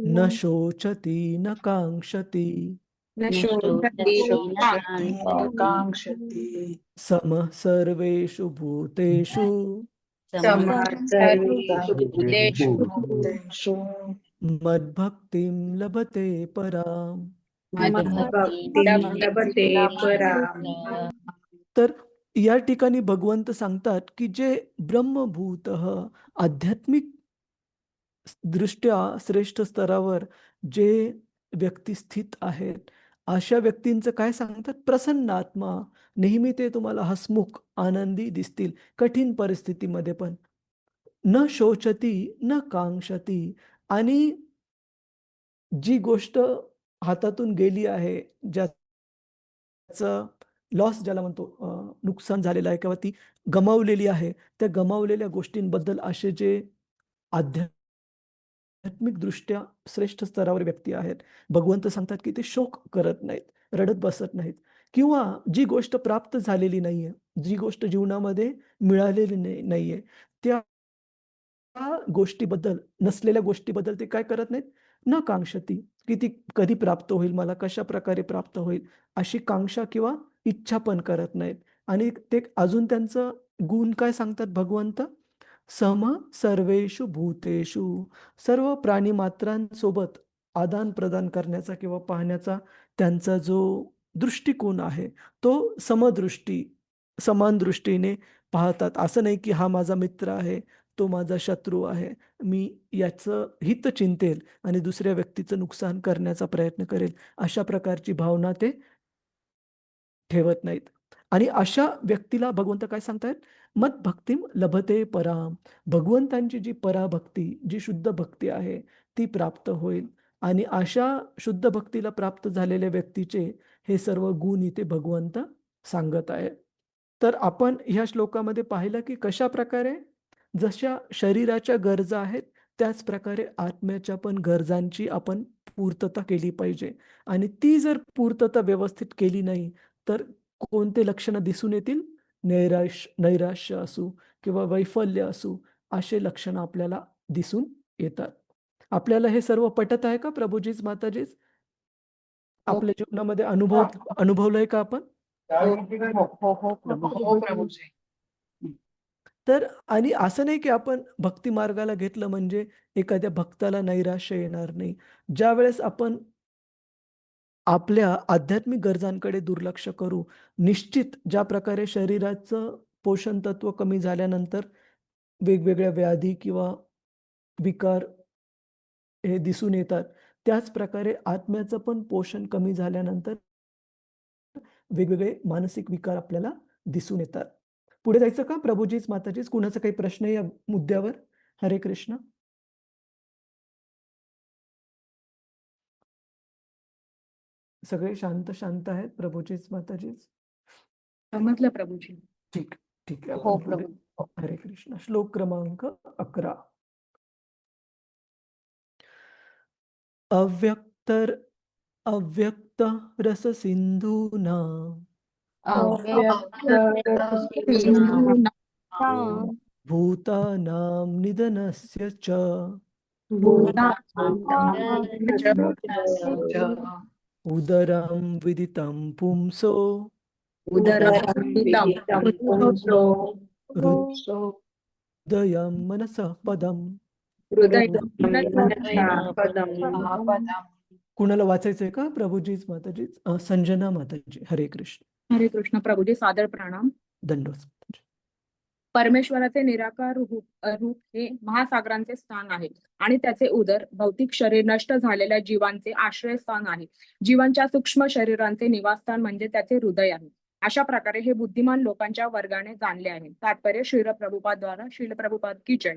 न शोचति न कांक्षति न शोचति शोचति न कांक्षति समः सर्वेषु भूतेषु सर्वेषु भूतेषु भूतेषु मद्भक्तिं लभते पराम्. मद्भक्तिं लभते पराम्. तर या ठिकाणी भगवंत सांगतात, की जे ब्रह्मभूत आध्यात्मिक दृष्ट्या श्रेष्ठ स्तरावर जे व्यक्ती स्थित आहेत, अशा व्यक्तींचं काय सांगतात? प्रसन्न आत्मा. नेहमी ते तुम्हाला हसमुख, आनंदी दिसतील कठीण परिस्थितीमध्ये पण. न शोचती न कांक्षती. आणि जी गोष्ट हातातून गेली आहे, ज्याचं लॉस ज्याला म्हणतो, नुकसान झालेलं आहे किंवा ती गमावलेली आहे, त्या गमावलेल्या गोष्टींबद्दल असे जे आध्यात्मिक दृष्ट्या श्रेष्ठ स्तरावर व्यक्ती आहेत, भगवंत सांगतात, की ते शोक करत नाहीत, रडत बसत नाहीत. किंवा जी गोष्ट प्राप्त झालेली नाहीये, जी गोष्ट जीवनामध्ये मिळालेली नाहीये, त्या गोष्टीबद्दल, नसलेल्या गोष्टीबद्दल ते काय करत नाहीत? न कांक्षती, की ती कधी प्राप्त होईल, मला कशा प्रकारे प्राप्त होईल, अशी कांक्षा किंवा इच्छा पण करत नाहीत. आणि ते अजून त्यांचं गुण काय सांगतात भगवंत? सम सर्वेषु भूतेषु. सर्व प्राणीमात्रांसोबत आदान प्रदान करण्याचा किंवा पाहण्याचा त्यांचा जो दृष्टिकोन आहे, तो समदृष्टी, समान दृष्टीने पाहतात. असं नाही, की हा माझा मित्र आहे, तो माझा शत्रू आहे, मी याचं हित चिंतेल आणि दुसऱ्या व्यक्तीचं नुकसान करण्याचा प्रयत्न करेल, अशा प्रकारची भावना ते ठेवत नाहीत. आणि अशा व्यक्तीला भगवंत काय सांगतायत? मद्भक्तिम लभते पराम. भगवंतांची जी पराभक्ती, जी शुद्ध भक्ती आहे, ती प्राप्त होईल. आणि अशा शुद्ध भक्तीला प्राप्त झालेल्या व्यक्तीचे हे सर्व गुण इथे भगवंत सांगत आहेत. तर आपण ह्या श्लोकामध्ये पाहिलं, की कशा प्रकारे जशा शरीराच्या गरजा आहेत, त्याच प्रकारे आत्म्याच्या पण गरजांची आपण पूर्तता केली पाहिजे. आणि ती जर पूर्तता व्यवस्थित केली नाही, तर कोणते लक्षणं दिसून येतील? नैराश्य असू किंवा वैफल्य असू, असे लक्षणं आपल्याला दिसून येतात. आपल्याला हे सर्व पटत आहे का प्रभूजीच, माताजीच? आपल्या जीवनामध्ये अनुभवलंय का आपण? हो प्रभूजी. तर आणि असं नाही, की आपण भक्ती मार्गाला घेतलं म्हणजे एखाद्या भक्ताला नैराश्य येणार नाही. ज्यावेळेस आपण आपल्या आध्यात्मिक गरजांकडे दुर्लक्ष करू, निश्चित ज्या प्रकारे शरीराचं पोषण तत्व कमी झाल्यानंतर वेगवेगळ्या व्याधी किंवा विकार हे दिसून येतात, त्याच प्रकारे आत्म्याचं पण पोषण कमी झाल्यानंतर वेगवेगळे मानसिक विकार आपल्याला दिसून येतात. पुढे जायचं का प्रभूजीच, माताजीच? कुणाचा काही प्रश्न आहे या मुद्द्यावर? हरे कृष्ण. सगळे शांत शांत आहेत प्रभूजीच माताजीच. समजलं प्रभूजी. ठीक ठीक आहे, हो आपण पुढे. प्रभू. हरे कृष्ण. श्लोक क्रमांक 11. अव्यक्तर अव्यक्त रस सिंधूना सिंधूनां भूतानां निधनस्य च उदरं विदितं पुंसो उदरस्थितं हृदयं मनसः पदम्. कुणाला वाचायचंय का? प्रभूजीच माताजीच. संजना माताजी. हरे कृष्ण. हरे कृष्ण प्रभूजी. सादर प्रणाम. दंडवत माताजी. परमेश्वराचे निराकार रूप हे महासागरांचे स्थान आहे आणि त्याचे उदर भौतिक शरीर नष्ट झालेल्या जीवांचे आश्रयस्थान आहे. जीवांच्या सूक्ष्म शरीरांचे निवासस्थान म्हणजे त्याचे हृदय आहे. अशा प्रकारे हे बुद्धिमान लोकांच्या वर्गाने जाणले आहे. तात्पर्य श्रील प्रभुपाद द्वारा श्रील प्रभुपाद की जय.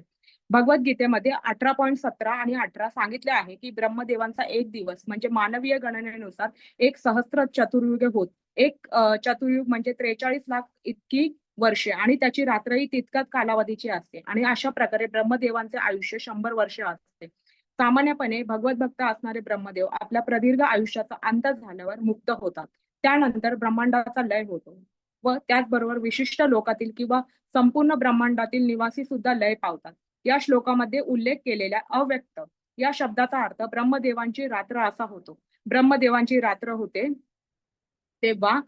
भगवद्गीतेमध्ये 18.17 आणि 18 सांगितले आहे की ब्रह्मदेवांचा एक दिवस म्हणजे मानवीय गणनेनुसार एक सहस्त्र चतुर्युग होत. एक चतुर्युग म्हणजे 43 लाख इतकी वर्षे आणि त्याची रात्रही तितक्याच कालावधीची असते आणि अशा प्रकारे ब्रह्मदेवांचे आयुष्य 100 वर्षे असते. सामान्यपणे भगवत भक्त असणारे ब्रह्मदेव आपल्या प्रदीर्घ आयुष्याचा अंत झाल्यावर मुक्त होतात. त्यानंतर ब्रह्मांडाचा लय होतो व त्याचबरोबर विशिष्ट लोकातील किंवा संपूर्ण ब्रह्मांडातील निवासी सुद्धा लय पावतात. या श्लोकामध्ये उल्लेख केलेल्या अव्यक्त या शब्दाचा अर्थ ब्रह्मदेवांची रात्र असा होतो. ब्रह्मदेवांची रात्र होते तेव्हा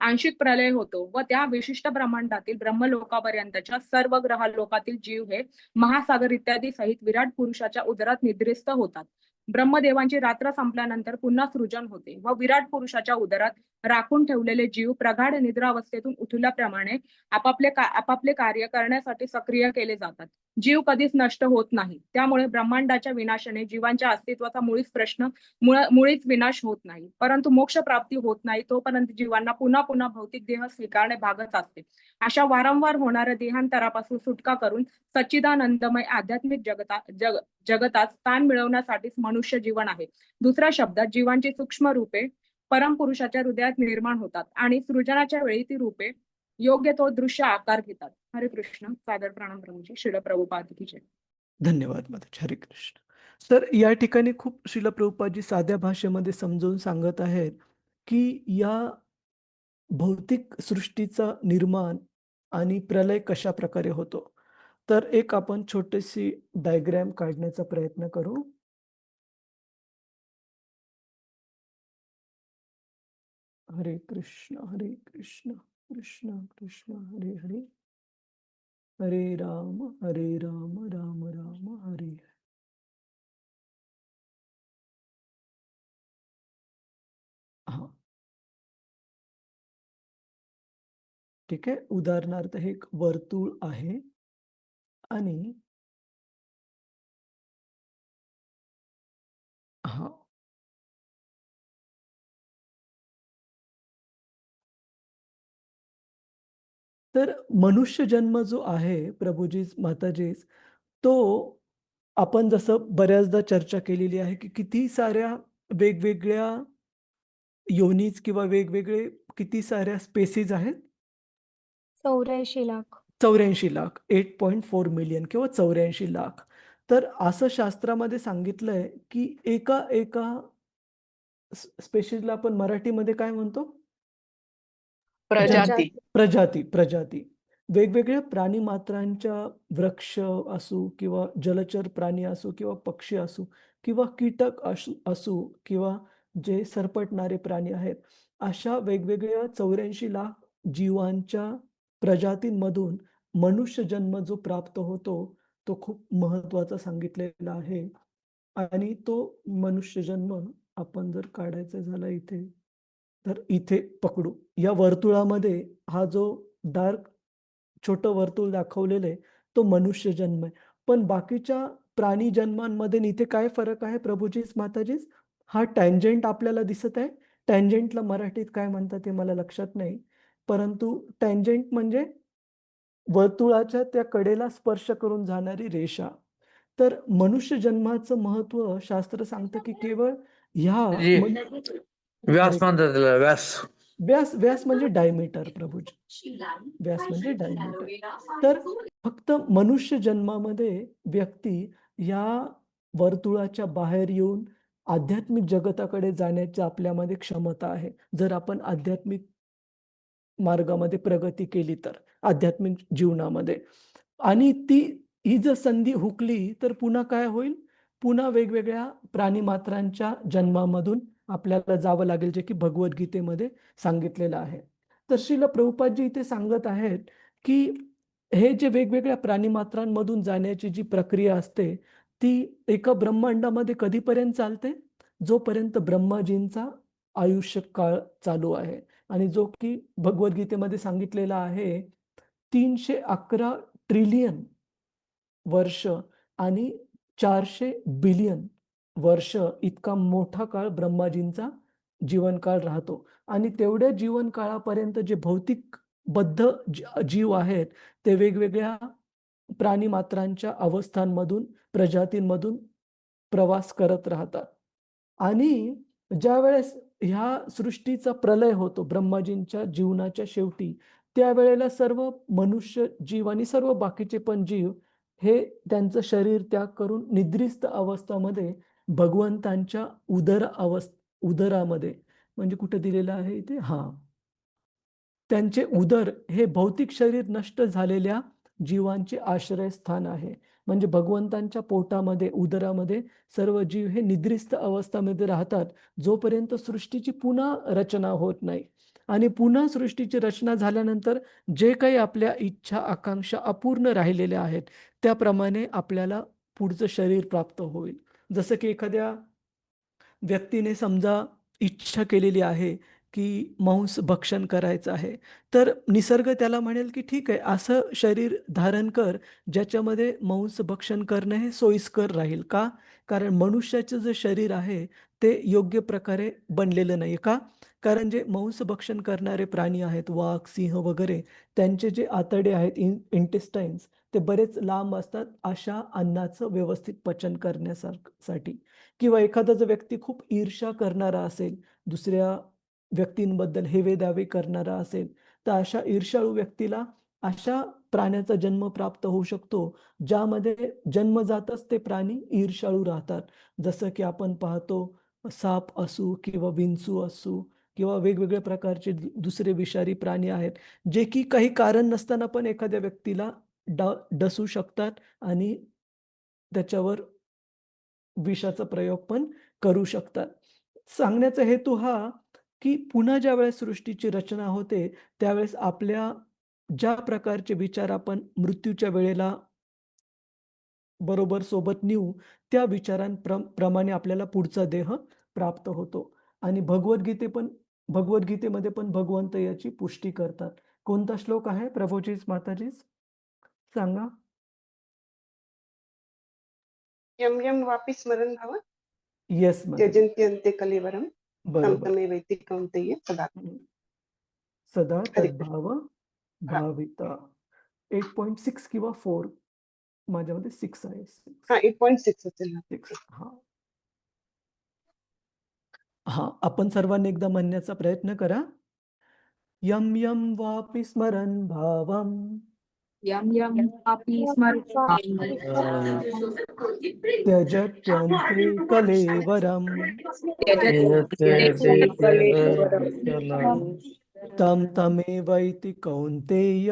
आंशिक प्रलय होतो व त्या विशिष्ट ब्रह्मांडातील ब्रह्मलोकापर्यंतच्या सर्व ग्रहलोकातील जीव हे महासागर इत्यादी सहित विराट पुरुषाच्या उदरात निद्रिस्त होतात. ब्रह्मदेवांची रात्र संपल्यानंतर पुन्हा सृजन होते व विराट पुरुषाच्या उदरात राखून ठेवलेले जीव प्रगाढ निद्रावस्थेतून उठल्याप्रमाणे आपापले कार्य करण्यासाठी सक्रिय केले जातात. जीव कधीच नष्ट होत नाही. त्यामुळे ब्रह्मांडाच्या विनाशाने जीवांच्या अस्तित्वाचा मुळीच विनाश होत नाही. परंतु मोक्ष प्राप्ती होत नाही तोपर्यंत जीवांना पुन्हा पुन्हा भौतिक देह स्वीकारणे भागच असते. अशा वारंवार होणाऱ्या देहांतरापासून सुटका करून सच्चिदानंदमय आध्यात्मिक जगतात स्थान मिळवण्यासाठीच मनुष्य जीवन आहे. दुसऱ्या शब्दात जीवांची सूक्ष्म रूपे परमपुरुषाच्या हृदयात निर्माण होतात आणि सृजनाच्या वेळी ती रूपे योग्य तो दृश्य आकार घेतात. हरे कृष्ण. सादर प्रणाम प्रभूजी. श्रील प्रभुपाद की जय. धन्यवाद माताजी. हरे कृष्ण. सर, या ठिकाणी खूप श्रील प्रभुपादजी साध्या भाषेमध्ये समजावून सांगत आहेत की या भौतिक सृष्टीचा निर्माण आणि प्रलय कशा प्रकारे होतो. तर एक आपण छोटीशी डायग्रॅम काढण्याचा प्रयत्न करू. हरे कृष्ण हरे कृष्ण कृष्ण कृष्ण हरे हरे, हरे राम राम राम हरे हरे. हा, ठीक आहे. उदाहरणार्थ हे एक वर्तुळ आहे आणि हा तर मनुष्य जन्म जो आहे प्रभूजीच माताजीच, तो आपण जसं बऱ्याचदा चर्चा केलेली आहे की किती साऱ्या वेगवेगळ्या योनीज किंवा वेगवेगळे किती साऱ्या स्पेसीज आहेत. 84 लाख. 84 लाख, 8.4 मिलियन किंवा 84 लाख. तर असं शास्त्रामध्ये सांगितलंय की एका एका स्पेशीजला आपण मराठीमध्ये काय म्हणतो? प्रजाती. प्रजाती. वेगवेगळ्या प्राणी मात्रांच्या वृक्ष असू किंवा जलचर प्राणी असू किंवा पक्षी असू किंवा कीटक असू किंवा जे सरपटणारे प्राणी आहेत, अशा वेगवेगळ्या 84 लाख जीवांच्या प्रजातींमधून मनुष्य जन्म जो प्राप्त होतो तो खूप महत्वाचा सांगितलेला आहे. आणि तो मनुष्य जन्म आपण जर काढायचा झाला इथे, तर इथे पकडू. या वर्तुळामध्ये हा जो डार्क छोटं वर्तुळ दाखवलेलं आहे तो मनुष्य जन्म आहे. पण बाकीच्या प्राणी जन्मांमध्ये आणि इथे काय फरक आहे प्रभूजीच माताजीच? हा टँजंट आपल्याला दिसत आहे. टँजंटला मराठीत काय म्हणतात ते मला लक्षात नाही. परंतु टँजंट म्हणजे वर्तुळाच्या त्या कडेला स्पर्श करून जाणारी रेषा. तर मनुष्य जन्माचं महत्व शास्त्र सांगतं की केवळ ह्या जी. व्यास हरे म्हणतात त्याला, व्यास. व्यास व्यास म्हणजे डायमीटर प्रभूजी. व्यास म्हणजे डायमीटर. तर फक्त मनुष्य जन्मामध्ये व्यक्ती या वर्तुळाच्या बाहेर येऊन आध्यात्मिक जगताकडे जाण्याची आपल्यामध्ये क्षमता आहे. जर आपण आध्यात्मिक मार्गामध्ये प्रगती केली तर, आध्यात्मिक जीवनामध्ये. आणि ही जर संधी हुकली तर पुन्हा काय होईल? पुन्हा वेगवेगळ्या प्राणीमात्रांच्या जन्मामधून आपल्याला जावं लागेल, जे की भगवद्गीतेमध्ये सांगितलेलं आहे. तर श्रील प्रभुपादजी इथे सांगत आहेत की हे जे वेगवेगळ्या प्राणीमात्रांमधून जाण्याची जी प्रक्रिया असते ती एका ब्रह्मांडामध्ये कधीपर्यंत चालते? जोपर्यंत ब्रह्माजींचा आयुष्य काळ चालू आहे. आणि जो की भगवद्गीतेमध्ये सांगितलेला आहे 311 ट्रिलियन वर्ष आणि 400 बिलियन वर्ष इतका मोठा काळ ब्रह्माजींचा जीवनकाळ राहतो. आणि तेवढ्या जीवनकाळापर्यंत जे भौतिक बद्ध जीव आहेत ते वेगवेगळ्या प्राणीमात्रांच्या अवस्थांमधून, प्रजातींमधून प्रवास करत राहतात. आणि ज्यावेळेस ह्या सृष्टीचा प्रलय होतो ब्रह्माजींच्या जीवनाच्या शेवटी, त्यावेळेला सर्व मनुष्य जीव आणि सर्व बाकीचे पण जीव हे त्यांचं शरीर त्याग करून निद्रिस्त अवस्थामध्ये भगवंतांच्या उदरामध्ये, म्हणजे कुठे दिलेलं आहे इथे, त्यांचे उदर हे भौतिक शरीर नष्ट झालेल्या जीवांचे आश्रयस्थान आहे. म्हणजे भगवंतांच्या पोटामध्ये, उदरामध्ये सर्व जीव हे निद्रिस्त अवस्थामध्ये राहतात जोपर्यंत सृष्टीची पुन्हा रचना होत नाही. आणि पुन्हा सृष्टीची रचना झाल्यानंतर जे काही आपल्या इच्छा आकांक्षा अपूर्ण राहिलेल्या आहेत त्याप्रमाणे आपल्याला पुढचं शरीर प्राप्त होईल. जसं की एखाद्या व्यक्तीने समजा इच्छा केलेली आहे की मांस भक्षण करायचं आहे, तर निसर्ग त्याला म्हणेल की ठीक आहे, असं शरीर धारण कर ज्याच्यामध्ये मांस भक्षण करणं हे सोयीस्कर राहील. का? कारण मनुष्याचं जे शरीर आहे ते योग्य प्रकारे बनलेलं नाही. का? कारण जे मांस भक्षण करणारे प्राणी आहेत, वाघ, सिंह वगैरे, त्यांचे जे आतडे आहेत, इंटेस्टाईन्स, ते बरेच लांब असतात अशा अन्नाचं व्यवस्थित पचन करण्यासाठी. किंवा एखादा जर व्यक्ती खूप ईर्ष्या करणारा असेल, दुसऱ्या व्यक्तींबद्दल हेवेदावे करणारा असेल, तर अशा ईर्ष्याळू व्यक्तीला अशा प्राण्याचा जन्म प्राप्त होऊ शकतो ज्यामध्ये जन्मजातच ते प्राणी ईर्ष्याळू राहतात. जसं की आपण पाहतो साप असू किंवा विंचू असू किंवा वेगवेगळ्या प्रकारचे दुसरे विषारी प्राणी आहेत, जे की काही कारण नसताना पण एखाद्या व्यक्तीला डसू शकतात आणि त्याच्यावर विषाचा प्रयोग पण करू शकतात. सांगण्याचा हेतू हा की पुन्हा ज्यावेळेस सृष्टीची रचना होते त्यावेळेस आपल्या ज्या प्रकारचे विचार आपण मृत्यूच्या वेळेला बरोबर सोबत नेऊ, त्या प्रमाणे आपल्याला पुढचा देह प्राप्त होतो. आणि भगवद्गीतेमध्ये पण भगवंत याची पुष्टी करतात. कोणता श्लोक आहे प्रभूजीच माताजीच? सांगा. यं यं वापि स्मरन् भव येस माताजी. त्यजन्त्यन्ते कलेवरं तं बरोबर. तमेवैति कौन्तेय सदा. सदा हरे तद्भाव भाविता. 8.6 किंवा 4 माझ्यामध्ये 6 आहे. 8.6 असेल हा. 6 आपण सर्वांनी एकदा म्हणण्याचा प्रयत्न करा. यम यम वापि स्मरन् भावम यं यं वापि स्मरन् त्यजत्यन्ते कलेवरम तं तमेवैति कौन्तेय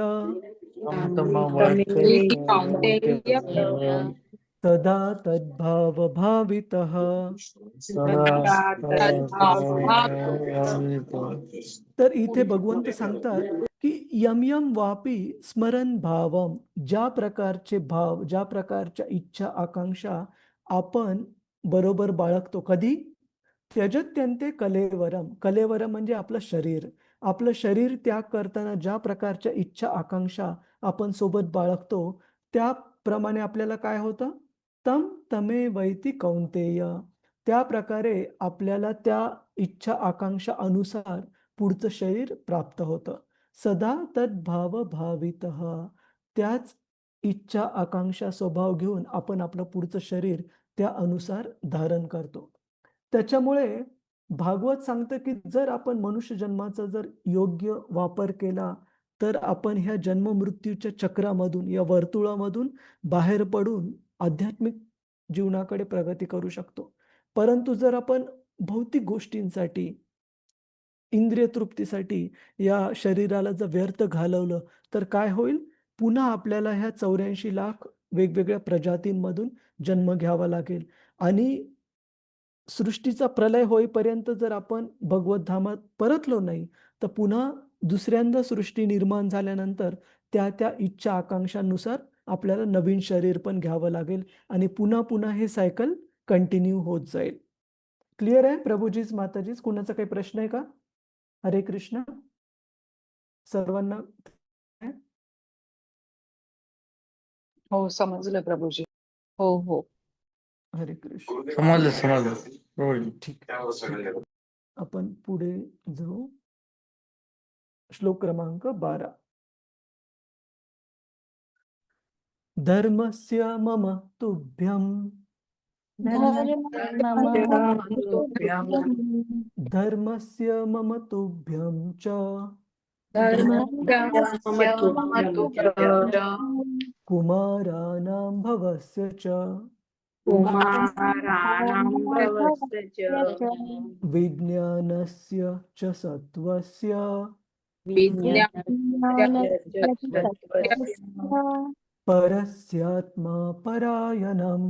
तदा तद्भाव भावितः. तर इथे भगवंत सांगतात की यम यम वापी स्मरण भावम, ज्या प्रकारचे भाव, ज्या प्रकारच्या इच्छा आकांक्षा आपण बरोबर बाळगतो. कधी? त्यजत्यन्ते कलेवरम. कलेवरम म्हणजे आपलं शरीर. आपलं शरीर त्याग करताना ज्या प्रकारच्या इच्छा आकांक्षा आपण सोबत बाळगतो त्याप्रमाणे आपल्याला काय होतं? तम तमे वैति कौंतेय. त्या प्रकारे आपल्याला त्या इच्छा आकांक्षा अनुसार पुढचं शरीर प्राप्त होतं. सदा तद्भाव भावितः. त्याच इच्छा, आकांक्षा, स्वभाव घेऊन आपण आपलं पुढचं शरीर त्या अनुसार धारण करतो. त्याच्यामुळे भागवत सांगतं, की जर आपण मनुष्य जन्माचा जर योग्य वापर केला, तर आपण ह्या जन्म-मृत्यूच्या चक्रामधून, या वर्तुळामधून बाहेर पडून आध्यात्मिक जीवनाकडे प्रगती करू शकतो. परंतु जर आपण भौतिक गोष्टींसाठी, इंद्रिय तृप्तीसाठी या शरीराला जर व्यर्थ घालवलं, तर काय होईल? पुन्हा आपल्याला ह्या 84 लाख वेगवेगळ्या प्रजातींमधून जन्म घ्यावा लागेल आणि सृष्टीचा प्रलय होईपर्यंत जर आपण भगवत धामात परतलो नाही, तर पुन्हा दुसऱ्यांदा सृष्टी निर्माण झाल्यानंतर त्या इच्छा आकांक्षांनुसार आपल्याला नवीन शरीर पण घ्यावं लागेल आणि पुन्हा हे सायकल कंटिन्यू होत जाईल. क्लिअर आहे प्रभूजीच, माताजीच? कुणाचा काही प्रश्न आहे का? हरे कृष्ण. सर्वांना हो, समजलं प्रभूजी. हो हो. हरे कृष्ण. समजलं प्रभूजी. ठीक आहे. आपण पुढे जाऊ. श्लोक क्रमांक 12. धर्मस्य मम तुभ्यं धर्मस्य मम तुभ्यं च कुमाराणां भवस्य च विज्ञानस्य च सत्त्वस्य परस्यात्मा परायणम्.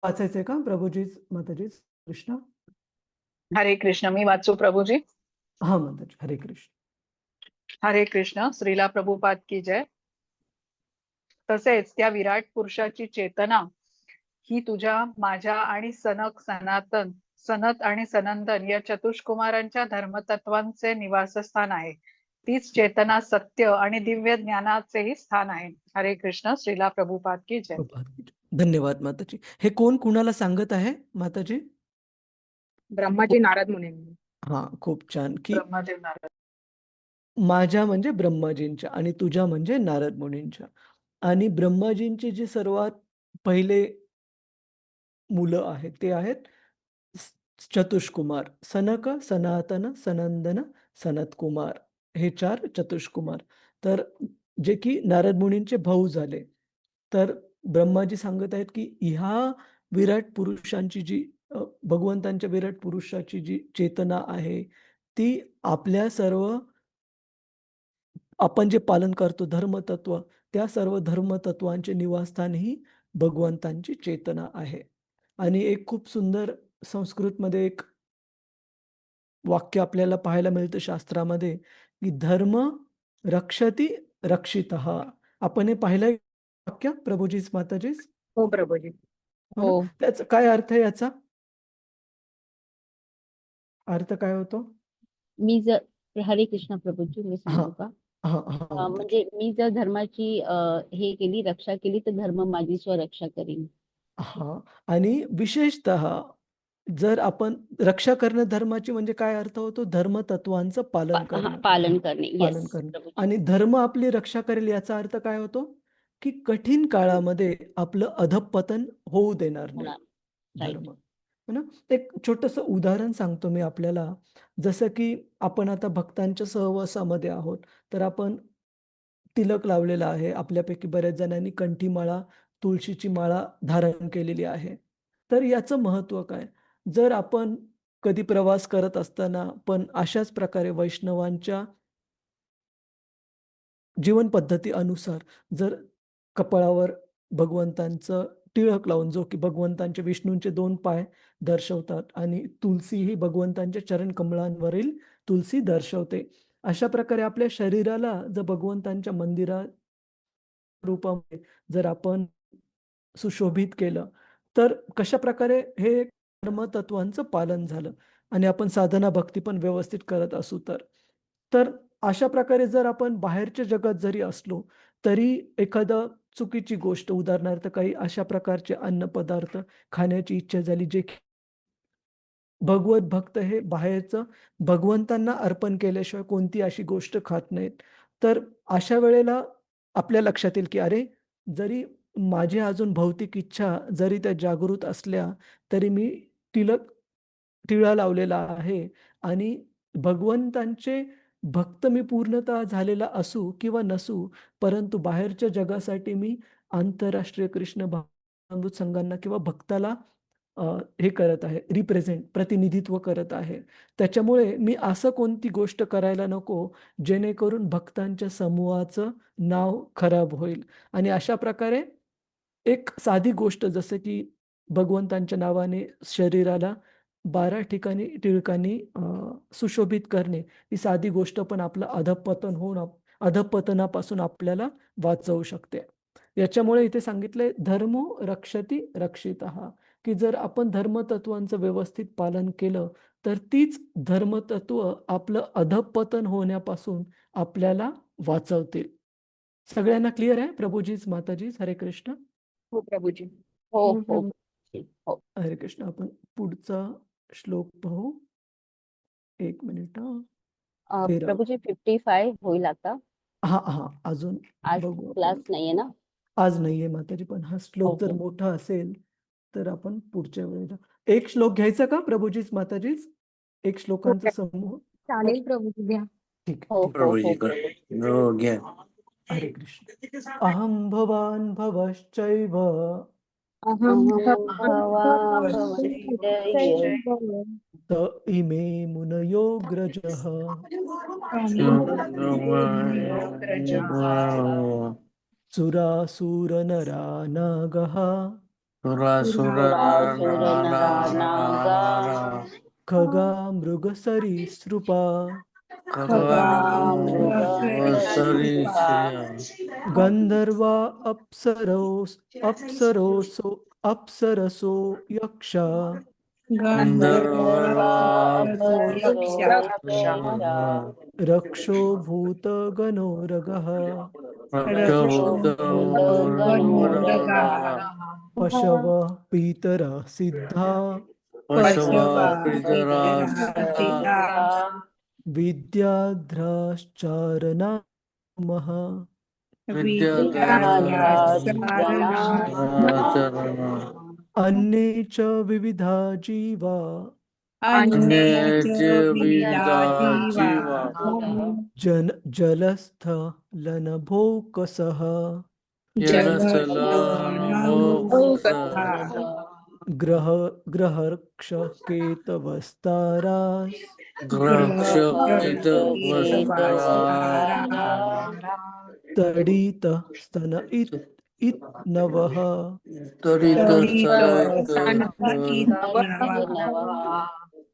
वाचायचंय का प्रभूजीच, माताजीच? कृष्ण. हरे कृष्ण. मी वाचू प्रभूजी? हा माताजी. हरे कृष्ण. हरे कृष्ण. श्रीला प्रभुपाद की जय. तसेच त्या विराट पुरुषाची चेतना ही तुझ्या, माझ्या आणि सनत आणि सनंदन या चतुष्कुमारांच्या धर्मतत्वांचे निवासस्थान आहे. तीच चेतना सत्य आणि दिव्य ज्ञानाचेही स्थान आहे. हरे कृष्ण. श्रीला प्रभुपाद की जय. धन्यवाद माताजी. हे कोण कुणाला सांगत आहे माताजी? ब्रह्माजी नारद मुनींनी. हा, खूप छान. की ब्रह्मदेव नारद. माझ्या म्हणजे ब्रह्माजींच्या आणि तुझ्या म्हणजे नारद मुनींच्या. आणि ब्रह्माजींचे जे सर्वात पहिले मुलं आहेत ते आहेत चतुष्कुमार. सनक, सनातन, सनंदन, सनतकुमार. हे 4 चतुष्कुमार. तर जे की नारद मुनींचे भाऊ झाले. तर ब्रह्माजी सांगत आहेत, की ह्या विराट पुरुषांची जी भगवंतांच्या विराट पुरुषाची जी चेतना आहे, ती आपल्या सर्व आपण जे पालन करतो धर्मतत्व, त्या सर्व धर्मतत्वांचे निवासस्थान ही भगवंतांची चेतना आहे. आणि एक खूप सुंदर संस्कृतमध्ये एक वाक्य आपल्याला पाहायला मिळतं शास्त्रामध्ये, की धर्म रक्षति रक्षितः. आपण हे पाहिलंय वाक्य प्रभूजीच, माताजीच? हो प्रभूजी. हो ना? हो. त्याचा काय अर्थ आहे याचा? अर्थ काय होतो? मी जर हरे कृष्ण प्रभूजी, मी हा सांगू का? हा हा माताजी. म्हणजे मी जर धर्माची हे केली, रक्षा केली, तर धर्म माझी स्वरक्षा करीन. हां. आणि विशेषतः जर आपण रक्षा करणं धर्माची म्हणजे काय अर्थ होतो? धर्मतत्वांचं पालन करणं. पालन करणे. पालन येस करणं. प्रभूजी. आणि धर्म आपली रक्षा करेल याचा अर्थ काय होतो? की कठीण काळामध्ये आपलं अधःपतन होऊ देणार नाही होणार. राईट. धर्म. है ना? एक छोटंसं उदाहरण सांगतो मी आपल्याला. जसं की आपण आता भक्तांच्या सहवासामध्ये आहोत, तर आपण तिलक लावलेला आहे. आपल्यापैकी बऱ्याच जणांनी कंठीमाळा, तुळशीची माळा धारण केलेली आहे. तर याचं महत्त्व काय? जर आपण कधी प्रवास करत असताना पण अशाच प्रकारे वैष्णवांच्या जीवन पद्धती अनुसार जर कपाळावर भगवंतांचं टिळक लावून, जो की भगवंतांचे विष्णूंचे 2 पाय दर्शवतात आणि तुलसी ही भगवंतांच्या चरण कमळांवरील तुलसी दर्शवते. अशा प्रकारे आपल्या शरीराला जर भगवंतांच्या मंदिरात रूपामध्ये जर आपण सुशोभित केलं, तर कशाप्रकारे हे धर्मतत्वांचं पालन झालं आणि आपण साधना भक्ती पण व्यवस्थित करत असू तर. तर अशा प्रकारे जर आपण बाहेरच्या जगात जरी असलो, तरी एखादं चुकीची गोष्ट, उदाहरणार्थ काही अशा प्रकारचे अन्नपदार्थ खाण्याची इच्छा झाली, जे भगवत भक्त हे बाहेरचं भगवंतांना अर्पण केल्याशिवाय कोणती अशी गोष्ट खात नाहीत. तर अशा वेळेला आपल्या लक्षात येईल, की अरे, जरी माझी अजून भौतिक इच्छा जरी त्या जागृत असल्या, तरी मी तिलक टिळा लावलेला आहे आणि भगवंतांचे भक्त मी पूर्णतः झालेला असू किंवा नसू, परंतु बाहेरच्या जगासाठी मी आंतरराष्ट्रीय कृष्ण भावनामृत संघांना किंवा भक्ताला हे करत आहे, प्रतिनिधित्व करत आहे. त्याच्यामुळे मी असं कोणती गोष्ट करायला नको, जेणेकरून भक्तांच्या समूहाचं नाव खराब होईल. आणि अशा प्रकारे एक साधी गोष्ट जसं की भगवंतांच्या नावाने शरीराला 12 ठिकाणी टिळकांनी सुशोभित करणे, ही साधी गोष्ट पण आपलं अधःपतन होऊन अधःपतनापासून आपल्याला वाचवू शकते. याच्यामुळे इथे सांगितलंय धर्मो रक्षति रक्षितः, की जर आपण धर्मतत्वांचं व्यवस्थित पालन केलं, तर तीच धर्मतत्व आपलं अधःपतन होण्यापासून आपल्याला वाचवतील. सगळ्यांना क्लिअर आहे? प्रभूजीच, माताजीच, हरे कृष्ण. हो प्रभूजी. हो हो, हो प्रभू. हो. हरे कृष्ण. आपण पुढचा श्लोक पाहू. एक मिनिट. तेरा. प्रभूजी 55 होईल आता. हा अजून आज बघू क्लास आपण. नाहीये ना? आज नाहीये माताजी, पण हा श्लोक जर ओके. मोठा असेल तर आपण पुढच्या वेळेला एक श्लोक घ्यायचा का प्रभूजीच, माताजीच? एक श्लोकांचा समूह. चालेल प्रभूजी घ्या. ठीक हो ठीक. हो हो. प्रभूजीकडे हो घ्या. हरे कृष्ण. अहम भवान भवश्चैव अहं भवान् भवश्चैव भवश्चैव त इमे मुनयो ग्रजः सुरासुरनरा नागः सुरासुरनरानागा खगा मृगसरीसृपा खगामृगसरीसृपा गंधर्वा अप्सरसो यक्षा गंधर्वा अप्सरो यक्ष यक्षा रक्षो भूतगणोरगः रक्षोभूतगणोरगा पशवः पीतरः सिद्धा सिद्धा विद्याध्राश्चारणामः विद्याधराचरणा अन्ये च विविधा जीवा जलस्थलनभोकसः ग्रहर्क्षकेतवस्तारास् तडितः स्तन इत्नवः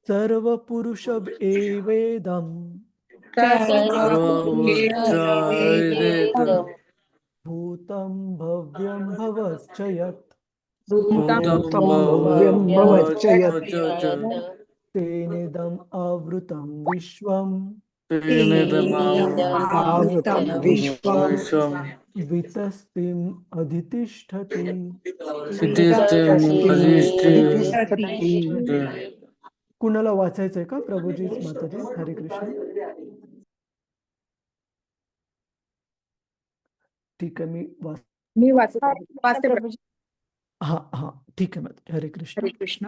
सर्वपुरुष एवेदं भूतं भव्यं भवच्च यत् भूतं भव्यं भवच्च यत् तेनेदम् आवृतं विश्वं आवृतं विश्वं वितस्तिम् अधितिष्ठति. अधितिष्ठति. कुणाला वाचायचंय का प्रभूजीच, माताजी? हरे कृष्ण. ठीक आहे, मी वाचते प्रभूजी. हा ठीक आहे माताजी. हरे कृष्ण. हरे कृष्ण.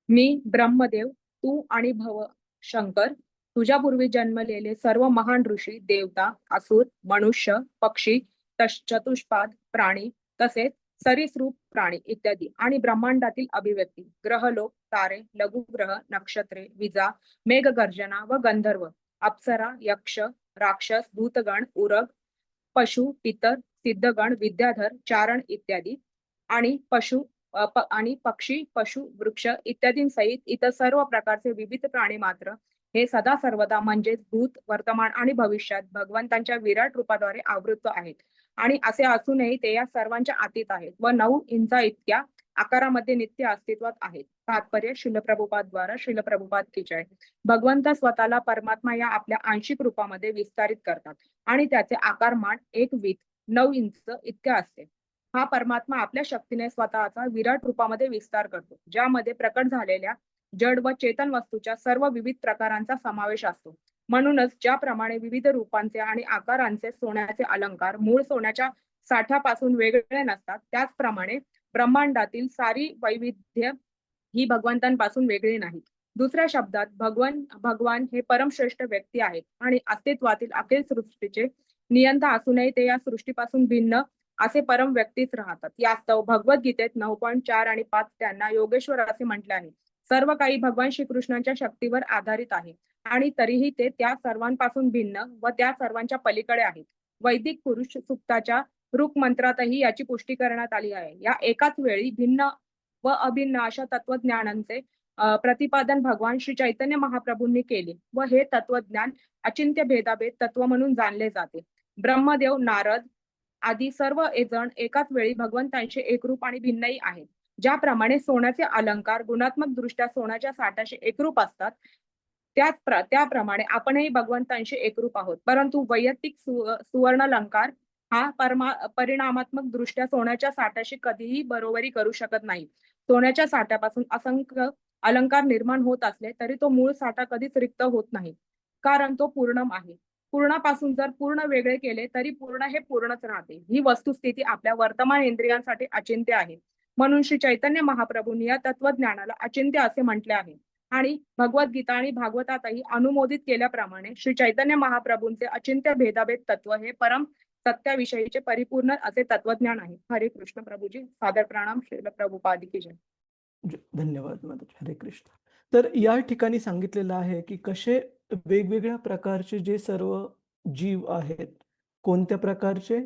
मी ब्रह्मदेव, तू आणि भव शंकर, तुझ्यापूर्वी जन्मलेले सर्व महान ऋषी, देवता, असुर, मनुष्य, पक्षी, चतुष्पाद प्राणी, तसेच सरीसृप प्राणी इत्यादी आणि ब्रह्मांडातील अभिव्यक्ती, ग्रहलोक, तारे, लघुग्रह, नक्षत्रे, विजा, मेघगर्जना व गंधर्व, अप्सरा, यक्ष, राक्षस, भूतगण, उरग, पशु, पितर, सिद्धगण, विद्याधर, चारण इत्यादी आणि पक्षी, पशु, वृक्ष इत्यादींसहित इतर सर्व प्रकारचे विविध प्राणी मात्र हे सदा सर्वदा म्हणजेच भूत, वर्तमान आणि भविष्यात भगवंतांच्या विराट रूपाद्वारे आवृत्त आहेत आणि असे असूनही ते या सर्वांच्या आतीत आहेत व 9 इंचा इतक्या आकारामध्ये नित्य अस्तित्वात आहेत. तात्पर्य श्रील प्रभुपाद द्वारा श्रील प्रभुपाद की जय. भगवंत स्वतःला परमात्मा या आपल्या आंशिक रूपामध्ये विस्तारित करतात आणि त्याचे आकारमान 1 वीत 9 इंच इतके असते. हा परमात्मा आपल्या शक्तीने स्वतःचा विराट रूपामध्ये विस्तार करतो, ज्यामध्ये प्रकट झालेल्या जड व चेतन वस्तूच्या सर्व विविध प्रकारांचा समावेश असतो. म्हणूनच ज्याप्रमाणे विविध रूपांचे आणि आकारांचे सोन्याचे अलंकार मूळ सोन्याच्या साठ्यापासून वेगळे नसतात, त्याचप्रमाणे ब्रह्मांडातील सारी वैविध्य ही भगवंतांपासून वेगळी नाही. दुसऱ्या शब्दात भगवान हे परमश्रेष्ठ व्यक्ती आहेत आणि अस्तित्वातील अखिल सृष्टीचे नियंता असूनही ते या सृष्टीपासून भिन्न असे परम व्यक्तीच राहतात. यास्तव भगवद्गीतेत 9.4 आणि 5 त्यांना योगेश्वर असे म्हटले आहे. सर्व काही भगवान श्रीकृष्णांच्या शक्तीवर आधारित आहे आणि तरीही ते त्या सर्वांपासून भिन्न व त्या सर्वांच्या पलीकडे आहेत. वैदिक पुरुष सूक्ताच्या ऋक मंत्रातही याची पुष्टी करण्यात आली आहे. या एकाच वेळी भिन्न व अभिन्न अशा तत्वज्ञानांचे प्रतिपादन भगवान श्री चैतन्य महाप्रभूंनी केले व हे तत्वज्ञान अचिंत्य भेदाभेद तत्व म्हणून जाणले जाते. ब्रह्मदेव, नारद आदी सर्व जण एकाच वेळी भगवंतांचे एकरूप आणि भिन्नही आहेत. ज्याप्रमाणे सोन्याचे अलंकार गुणात्मक दृष्ट्या सोन्याच्या साठाशी एकरूप असतात, त्याप्रमाणे आपणही भगवंतांशी एकरूप आहोत. परंतु वैयक्तिक सुवर्णालंकार हा परिणामात्मक दृष्ट्या सोन्याच्या साठाशी कधीही बरोबरी करू शकत नाही. सोन्याच्या साठ्यापासून असंख्य अलंकार निर्माण होत असले तरी तो मूळ साठा कधीच रिक्त होत नाही, कारण तो पूर्णम आहे. पूर्णापासून जर पूर्ण वेगळे केले तरी पूर्ण हे पूर्णच राहते. ही वस्तुस्थिती आपल्या वर्तमान इंद्रियांसाठी अचिंत्य आहे. म्हणून श्री चैतन्य महाप्रभूंनी या तत्वज्ञानाला अचिंत्य असे म्हटले आहे आणि भगवद्गीता आणि भागवतातही अनुमोदित केल्याप्रमाणे श्री चैतन्य महाप्रभूंचे अचिंत्य भेदाभेद तत्व हे परम सत्याविषयीचे परिपूर्ण असे तत्वज्ञान आहे. हरे कृष्ण प्रभूजी. सादर प्रणाम. श्रील प्रभुपाद की जय. धन्यवाद माताजी. हरे कृष्ण. तर या ठिकाणी सांगितलेलं आहे की कसे वेगवेगळ्या प्रकारचे जे सर्व जीव आहेत, कोणत्या प्रकारचे,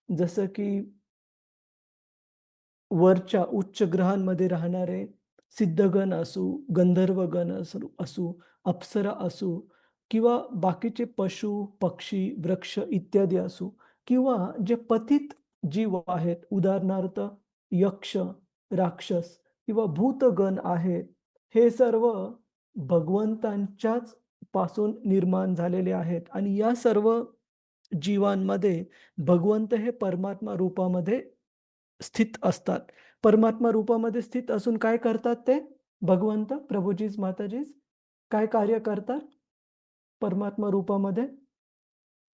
जसं की वरच्या उच्च ग्रहांमध्ये राहणारे सिद्धगण असू, गंधर्वगण असू, अप्सरा असू किंवा बाकीचे पशु, पक्षी, वृक्ष इत्यादी असू किंवा जे पतित जीव आहेत, उदाहरणार्थ यक्ष, राक्षस किंवा भूतगण आहेत, हे सर्व भगवंतांच्याच पासून निर्माण झालेले आहेत आणि या सर्व जीवांमध्ये भगवंत हे परमात्मा रूपामध्ये स्थित असतात. परमात्मा रूपामध्ये स्थित असून काय करतात ते भगवंत? प्रभूजीच माताजीच काय कार्य करतात परमात्मा रूपामध्ये?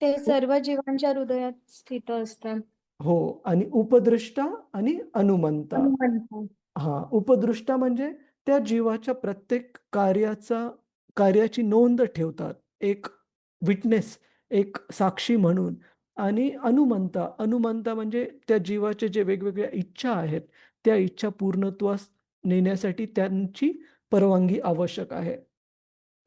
ते सर्व जीवांच्या हृदयात स्थित असतात. हो, आणि उपदृष्टा आणि अनुमंता. हनुमंत. उपदृष्टा म्हणजे त्या जीवाच्या प्रत्येक कार्याची नोंद ठेवतात, एक विटनेस, एक साक्षी म्हणून. आणि अनुमंता म्हणजे त्या जीवाचे जे वेगवेगळ्या इच्छा आहेत, त्या इच्छा पूर्णत्वास नेण्यासाठी त्यांची परवानगी आवश्यक आहे.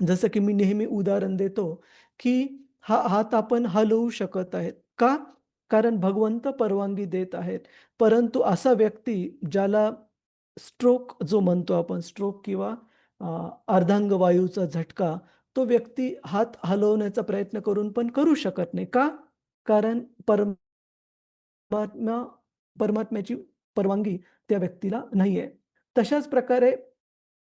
जसं की मी नेहमी उदाहरण देतो की हा हात आपण हलवू शकत आहेत का? कारण भगवंत परवानगी देत आहेत. परंतु असा व्यक्ती ज्याला स्ट्रोक जो म्हणतो आपण, स्ट्रोक किंवा अर्धांग वायूचा झटका, तो व्यक्ती हात हलवण्याचा प्रयत्न करून पण करू शकत नाही का? कारण परमात्म्याची परवानगी त्या व्यक्तीला नाहीये. तशाच प्रकारे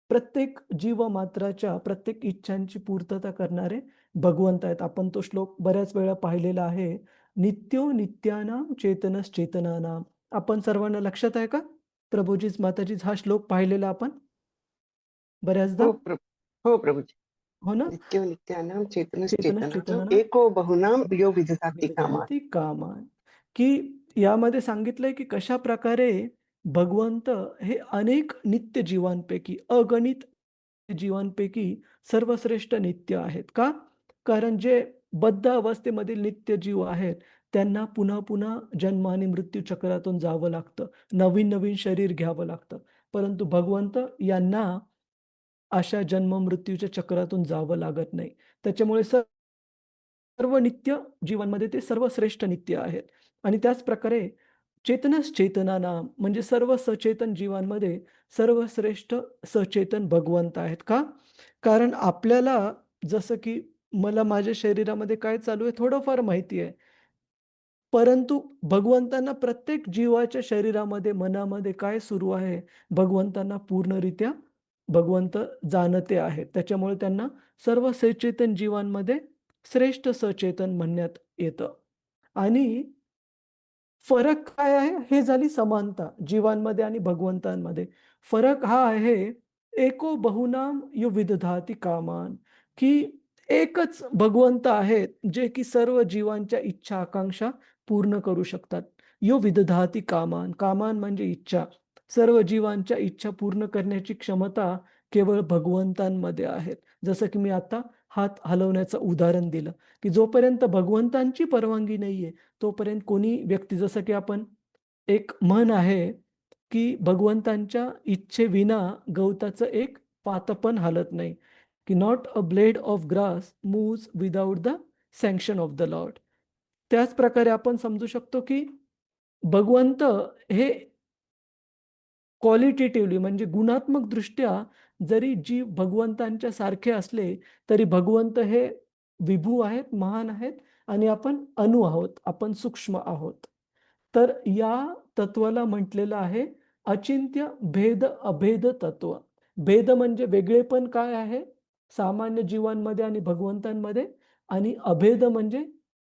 प्रत्येक जीवमात्राच्या प्रत्येक इच्छांची पूर्तता करणारे भगवंत आहेत. आपण तो श्लोक बऱ्याच वेळा पाहिलेला आहे. नित्यो नित्यानां चेतनश्चेतनानां. आपण सर्वांना लक्षात आहे का? प्रभूजीच माताजीच हा श्लोक पाहिलेला आपण बऱ्याचदा. हो प्रभूजी. हो ना? नित्यो नित्यानां चेतनश्चेतनानां चेतनश्चेतनानां एको बहुनां यो विदधाति कामान्. विदधाति कामान्. की यामध्ये सांगितलंय की कशा प्रकारे भगवंत हे अनेक नित्य जीवांपैकी, अगणित जीवांपैकी सर्वश्रेष्ठ नित्य आहेत का? कारण जे बद्ध अवस्थेमधील नित्य जीव आहेत त्यांना पुन्हा पुन्हा जन्म आणि मृत्यू चक्रातून जावं लागतं, नवीन नवीन शरीर घ्यावं लागतं. परंतु भगवंत यांना अशा जन्म मृत्यूच्या चक्रातून जावं लागत नाही. त्याच्यामुळे सर्व नित्य जीवांमध्ये ते सर्वश्रेष्ठ नित्य आहेत. आणि त्याच प्रकारे चेतनश्चेतनानां म्हणजे सर्व सचेतन जीवांमध्ये सर्वश्रेष्ठ सचेतन भगवंत आहेत का? कारण आपल्याला, जसं की मला माझ्या शरीरामध्ये काय चालू आहे थोडंफार माहिती आहे, परंतु भगवंतांना प्रत्येक जीवाच्या शरीरामध्ये, मनामध्ये काय सुरू आहे भगवंतांना पूर्णरित्या भगवंत जाणते आहेत. त्याच्यामुळे त्यांना सर्व सचेतन जीवांमध्ये श्रेष्ठ सचेतन म्हणण्यात येतं. आणि फरक काय आहे? हे झाली समानता जीवांमध्ये आणि भगवंतांमध्ये. फरक हा आहे, एको बहुनाम यो विदधाती कामान, की एकच भगवंत आहेत जे की सर्व जीवांच्या इच्छा आकांक्षा पूर्ण करू शकतात. यो विदधाती कामान, कामान म्हणजे इच्छा. सर्व जीवांच्या इच्छा पूर्ण करण्याची क्षमता केवळ भगवंतांमध्ये आहेत. जसं की मी आता हात हलवण्याचं उदाहरण दिलं, की जोपर्यंत भगवंतांची परवानगी नाहीये तोपर्यंत कोणी व्यक्ती, जसं की आपण एक म्हण आहे, की भगवंतांच्या इच्छेविना गवताचं एक पात पण हालत नाही, की not a blade of grass moves without the sanction of the Lord. त्याच प्रकारे आपण समजू शकतो, की भगवंत हे क्वालिटेटिव्हली म्हणजे गुणात्मक दृष्ट्या जरी जीव भगवंतांच्या सारखे असले तरी भगवंत हे विभू आहेत, महान आहेत आणि आपण अणु आहोत, आपण सूक्ष्म आहोत. तर या तत्वाला म्हटलेलं आहे अचिंत्य भेद अभेद तत्व. भेद म्हणजे वेगळेपण काय आहे सामान्य जीवांमध्ये आणि भगवंतांमध्ये, आणि अभेद म्हणजे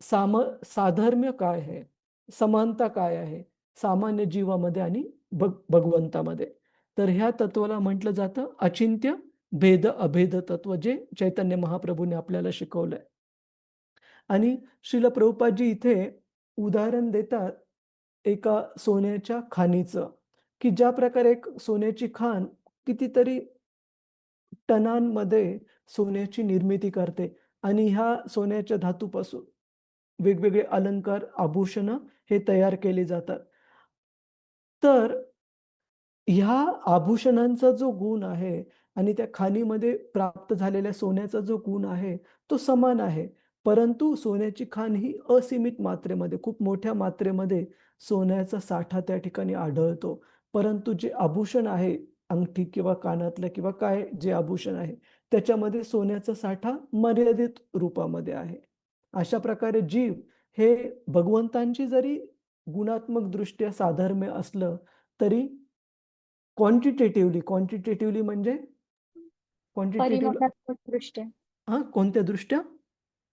साधर्म्य काय आहे, समानता काय आहे सामान्य जीवामध्ये आणि भगवंतामध्ये. तर ह्या तत्वाला म्हटलं जातं अचिंत्य भेद अभेद तत्व, जे चैतन्य महाप्रभूने आपल्याला शिकवलंय. आणि श्रील प्रभुपादजी इथे उदाहरण देतात एका सोन्याच्या खाणीचं, की ज्या प्रकारे एक सोन्याची खाण कितीतरी टनांमध्ये सोन्याची निर्मिती करते आणि ह्या सोन्याच्या धातूपासून वेगवेगळे अलंकार आभूषणं हे तयार केले जातात. तर ह्या आभूषणांचा जो गुण आहे आणि त्या खाणीमध्ये प्राप्त झालेल्या सोन्याचा जो गुण आहे तो समान आहे, परंतु सोन्याची खाण ही असीमित मात्रेमध्ये, खूप मोठ्या मात्रेमध्ये सोन्याचा साठा त्या ठिकाणी आढळतो. परंतु जे आभूषण आहे, अंगठी किंवा कानातलं किंवा काय जे आभूषण आहे त्याच्यामध्ये सोन्याचा साठा मर्यादित रूपामध्ये आहे. अशा प्रकारे जीव हे भगवंतांची जरी गुणात्मक दृष्ट्या साधर्म्य असलं तरी क्वांटिटेटिव्हली म्हणजे परिमाणात्मक दृष्ट्या. कोणत्या दृष्ट्या?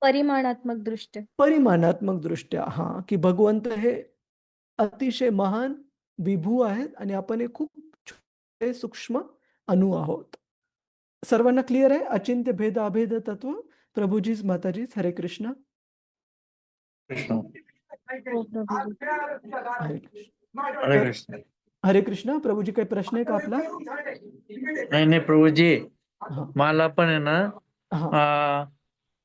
परिमाणात्मक दृष्ट्या. परिमाणात्मक दृष्ट्या, की भगवंत हे अतिशय महान विभू आहेत आणि आपण हे खूप छोटे सूक्ष्म अणु आहोत. सर्वांना क्लिअर आहे? अचिंत्य भेद अभेद तत्व. प्रभुजीच माताजीच, हरे कृष्ण. कृष्ण हो प्रभूजी. हरे कृष्ण. हरे कृष्ण. हरे कृष्ण. प्रभुजी काही प्रश्न आहे का आपला? नाही प्रभूजी, हा मला पण आहे ना हा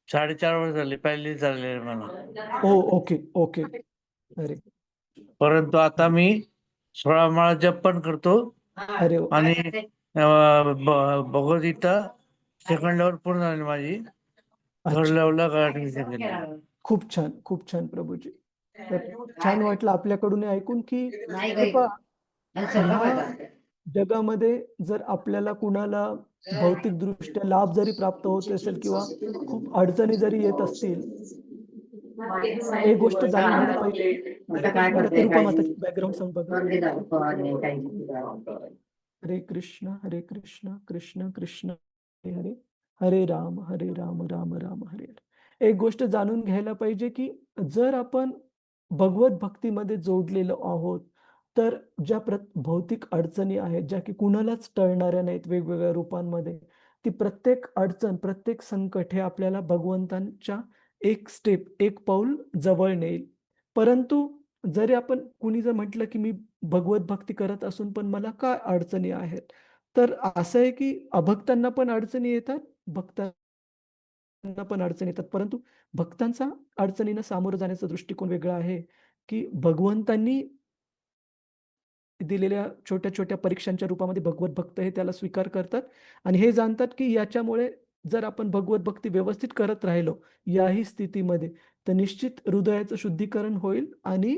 4.5 वर्ष झाले, पहिली झाले मला. Okay okay. अरे परंतु आता मी 16 माळा जप पण करतो अरे वा. आणि भगवद्गीता सेकंड लेवल पूर्ण झाली माझी. थर्ड अच्छा, लेवलला ऍडमिशन केलं. खूप छान खूप छान प्रभूजी. तर छान वाटलं आपल्याकडून हे ऐकून, की हे पहा, ह्या जगामध्ये जर आपल्याला कुणाला भौतिक दृष्ट्या लाभ जरी प्राप्त होत असेल किंवा खूप अडचणी जरी येत असतील, एक गोष्ट जाणून घ्यायला पाहिजे, की हरे कृष्ण रतिरूपा माताची बॅकग्राऊंड साऊंड बघा. हरे कृष्ण कृष्ण कृष्ण हरे हरे, हरे राम राम राम हरे हरे. एक गोष्ट जाणून घ्यायला पाहिजे, की जर आपण भगवत भक्तीमध्ये जोडलेलो आहोत तर ज्या भौतिक अडचणी आहेत ज्या की कुणालाच टळणाऱ्या नाहीत वेगवेगळ्या रूपांमध्ये, ती प्रत्येक अडचण प्रत्येक संकट हे आपल्याला भगवंतांच्या एक स्टेप एक पाऊल जवळ नेईल. परंतु जरी आपण कुणी जर म्हटलं की मी भगवत भक्ती करत असून पण मला काय अडचणी आहेत, तर असं आहे की अभक्तांना पण अडचणी येतात, भक्तांना पण अडचणी येतात, परंतु भक्तांचा अडचणींना सामोरं जाण्याचा दृष्टिकोन वेगळा आहे, की भगवंतांनी दिलेल्या छोट्या छोट्या परीक्षांच्या रूपामध्ये भगवत भक्त हे त्याला स्वीकार करतात आणि हे जाणतात की याच्यामुळे जर आपण भगवत भक्ती व्यवस्थित करत राहिलो याही स्थितीमध्ये, तर निश्चित हृदयाचं शुद्धीकरण होईल आणि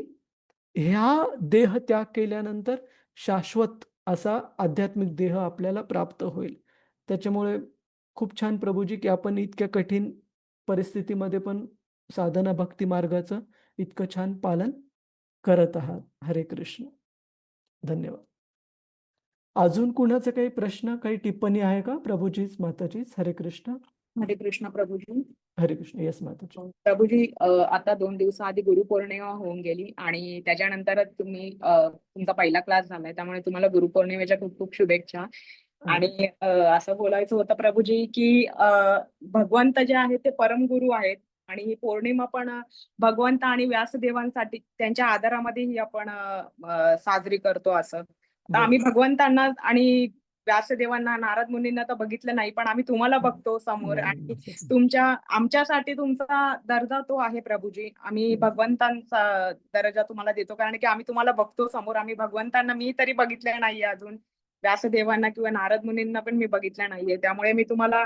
ह्या देह त्याग केल्यानंतर शाश्वत असा आध्यात्मिक देह आपल्याला प्राप्त होईल. त्याच्यामुळे खूप छान प्रभूजी की आपण इतक्या कठीण परिस्थितीमध्ये पण साधना भक्ती मार्गाचं इतकं छान पालन करत आहात. हरे कृष्ण. धन्यवाद. अजून कुणाचे काही प्रश्न काही टिप्पणी आहे का? प्रभूजीच माताजीच, हरे कृष्ण. हरे कृष्ण प्रभूजी. हरे कृष्ण. येस माताजी. प्रभूजी, आता 2 दिवसाआधी गुरुपौर्णिमा होऊन गेली आणि त्याच्यानंतरच तुम्ही तुमचा पहिला क्लास झालाय, त्यामुळे तुम्हाला गुरुपौर्णिमेच्या खूप खूप शुभेच्छा. आणि असं बोलायचं होतं प्रभूजी की भगवंत जे आहेत ते परमगुरु आहेत आणि ही पौर्णिमा पण भगवंत आणि व्यासदेवांसाठी त्यांच्या आदरामध्ये ही आपण साजरी करतो असं. तर आम्ही भगवंतांना आणि व्यासदेवांना, नारद मुनींना तर बघितलं नाही, पण आम्ही तुम्हाला बघतो समोर आणि आमच्यासाठी तुमचा दर्जा तो आहे प्रभूजी. आम्ही भगवंतांचा दर्जा तुम्हाला देतो, कारण की आम्ही तुम्हाला बघतो समोर. आम्ही भगवंतांना मी तरी बघितलं नाहीये अजून, व्यासदेवांना किंवा नारद मुनींना पण मी बघितलं नाहीये. त्यामुळे मी तुम्हाला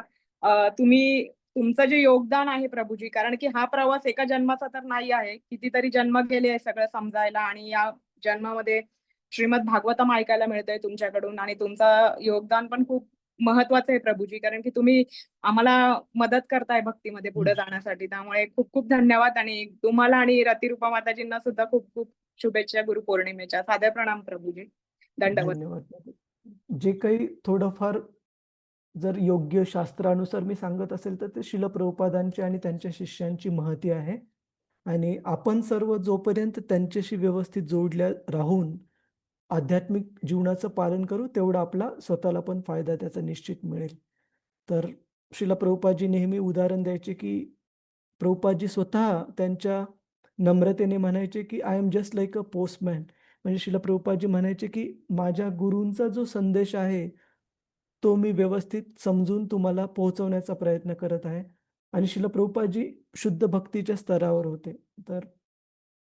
तुमचं जे योगदान आहे प्रभूजी, कारण की हा प्रवास एका जन्माचा तर नाही आहे, कितीतरी जन्म गेले सगळं समजायला आणि या जन्मामध्ये श्रीमद भागवतम ऐकायला मिळतंय तुमच्याकडून आणि तुमचं योगदान पण खूप महत्वाचं आहे प्रभूजी, कारण की तुम्ही आम्हाला मदत करताय भक्तीमध्ये पुढे जाण्यासाठी. त्यामुळे खूप खूप धन्यवाद आणि तुम्हाला आणि रतिरूपा माताजींना सुद्धा खूप खूप शुभेच्छा गुरुपौर्णिमेच्या. सादर प्रणाम प्रभूजी. दंडवत. धन्यवाद. जे काही थोडंफार जर योग्य शास्त्रानुसार मी सांगत असेल तर ते शिल प्रभुपादांची आणि त्यांच्या शिष्यांची महती आहे. आणि आपण सर्व जोपर्यंत त्यांच्याशी व्यवस्थित जोडल्या राहून आध्यात्मिक जीवनाचं पालन करू, तेवढा आपला स्वतःला पण फायदा त्याचा निश्चित मिळेल. तर श्रील प्रभुपादजी नेहमी उदाहरण द्यायचे की प्रभुपादजी स्वतः त्यांच्या नम्रतेने म्हणायचे की I am just like a postman. म्हणजे श्रील प्रभुपादजी म्हणायचे की माझ्या गुरूंचा जो संदेश आहे तो मी व्यवस्थित समजून तुम्हाला पोहोचवण्याचा प्रयत्न करत आहे. आणि श्रील प्रभुपादजी शुद्ध भक्तीच्या स्तरावर होते. तर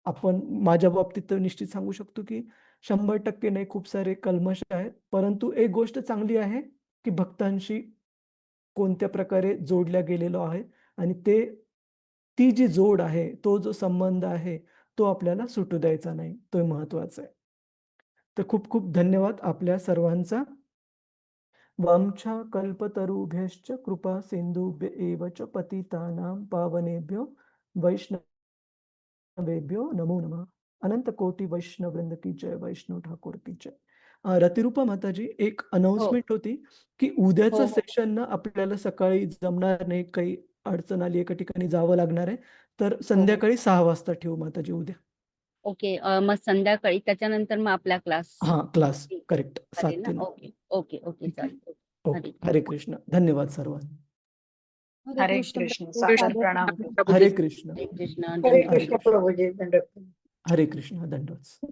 आपण माझ्या बाबतीत तर निश्चित सांगू शकतो की 100% नाही, खूप सारे कल्मश आहेत, परंतु एक गोष्ट चांगली आहे की भक्तांशी कोणत्या प्रकारे जोडल्या गेलेलो आहे आणि ती जी जोड आहे, तो जो संबंध आहे, तो आपल्याला सुटू द्यायचा नाही. तो महत्वाचा आहे. तर खूप खूप धन्यवाद आपल्या सर्वांचा. वामच्या कल्पतरुभ्यश्च कृपा सिंधुभ्य एव च पतितानां पावनेभ्यो वैष्णवेभ्यो नमो नमः. अनंत कोटी वैष्णव वृंद की जय, वैष्णव ठाकुर की जय. रतिरूपा माताजी, एक अनाउन्समेंट होती की उद्याचं सेशन ना आपल्याला सकाळी जमणार नाही, काही अडचण आली, एका ठिकाणी जावं लागणार आहे, तर संध्याकाळी 6 वाजता ठेवू माताजी उद्या. ओके. मग संध्याकाळी त्याच्यानंतर मग आपला क्लास हां, क्लास करेक्ट 7 ना. ते 9. ओके ओके ओके ठीक आहे. चालेल. ओके. हरे कृष्ण. धन्यवाद सर्वांना. हरे कृष्ण. सादर प्रणाम. हरे कृष्ण. हरे कृष्ण. हरे धन्यवाद. कृष्ण. हरे कृष्ण. दंडवत.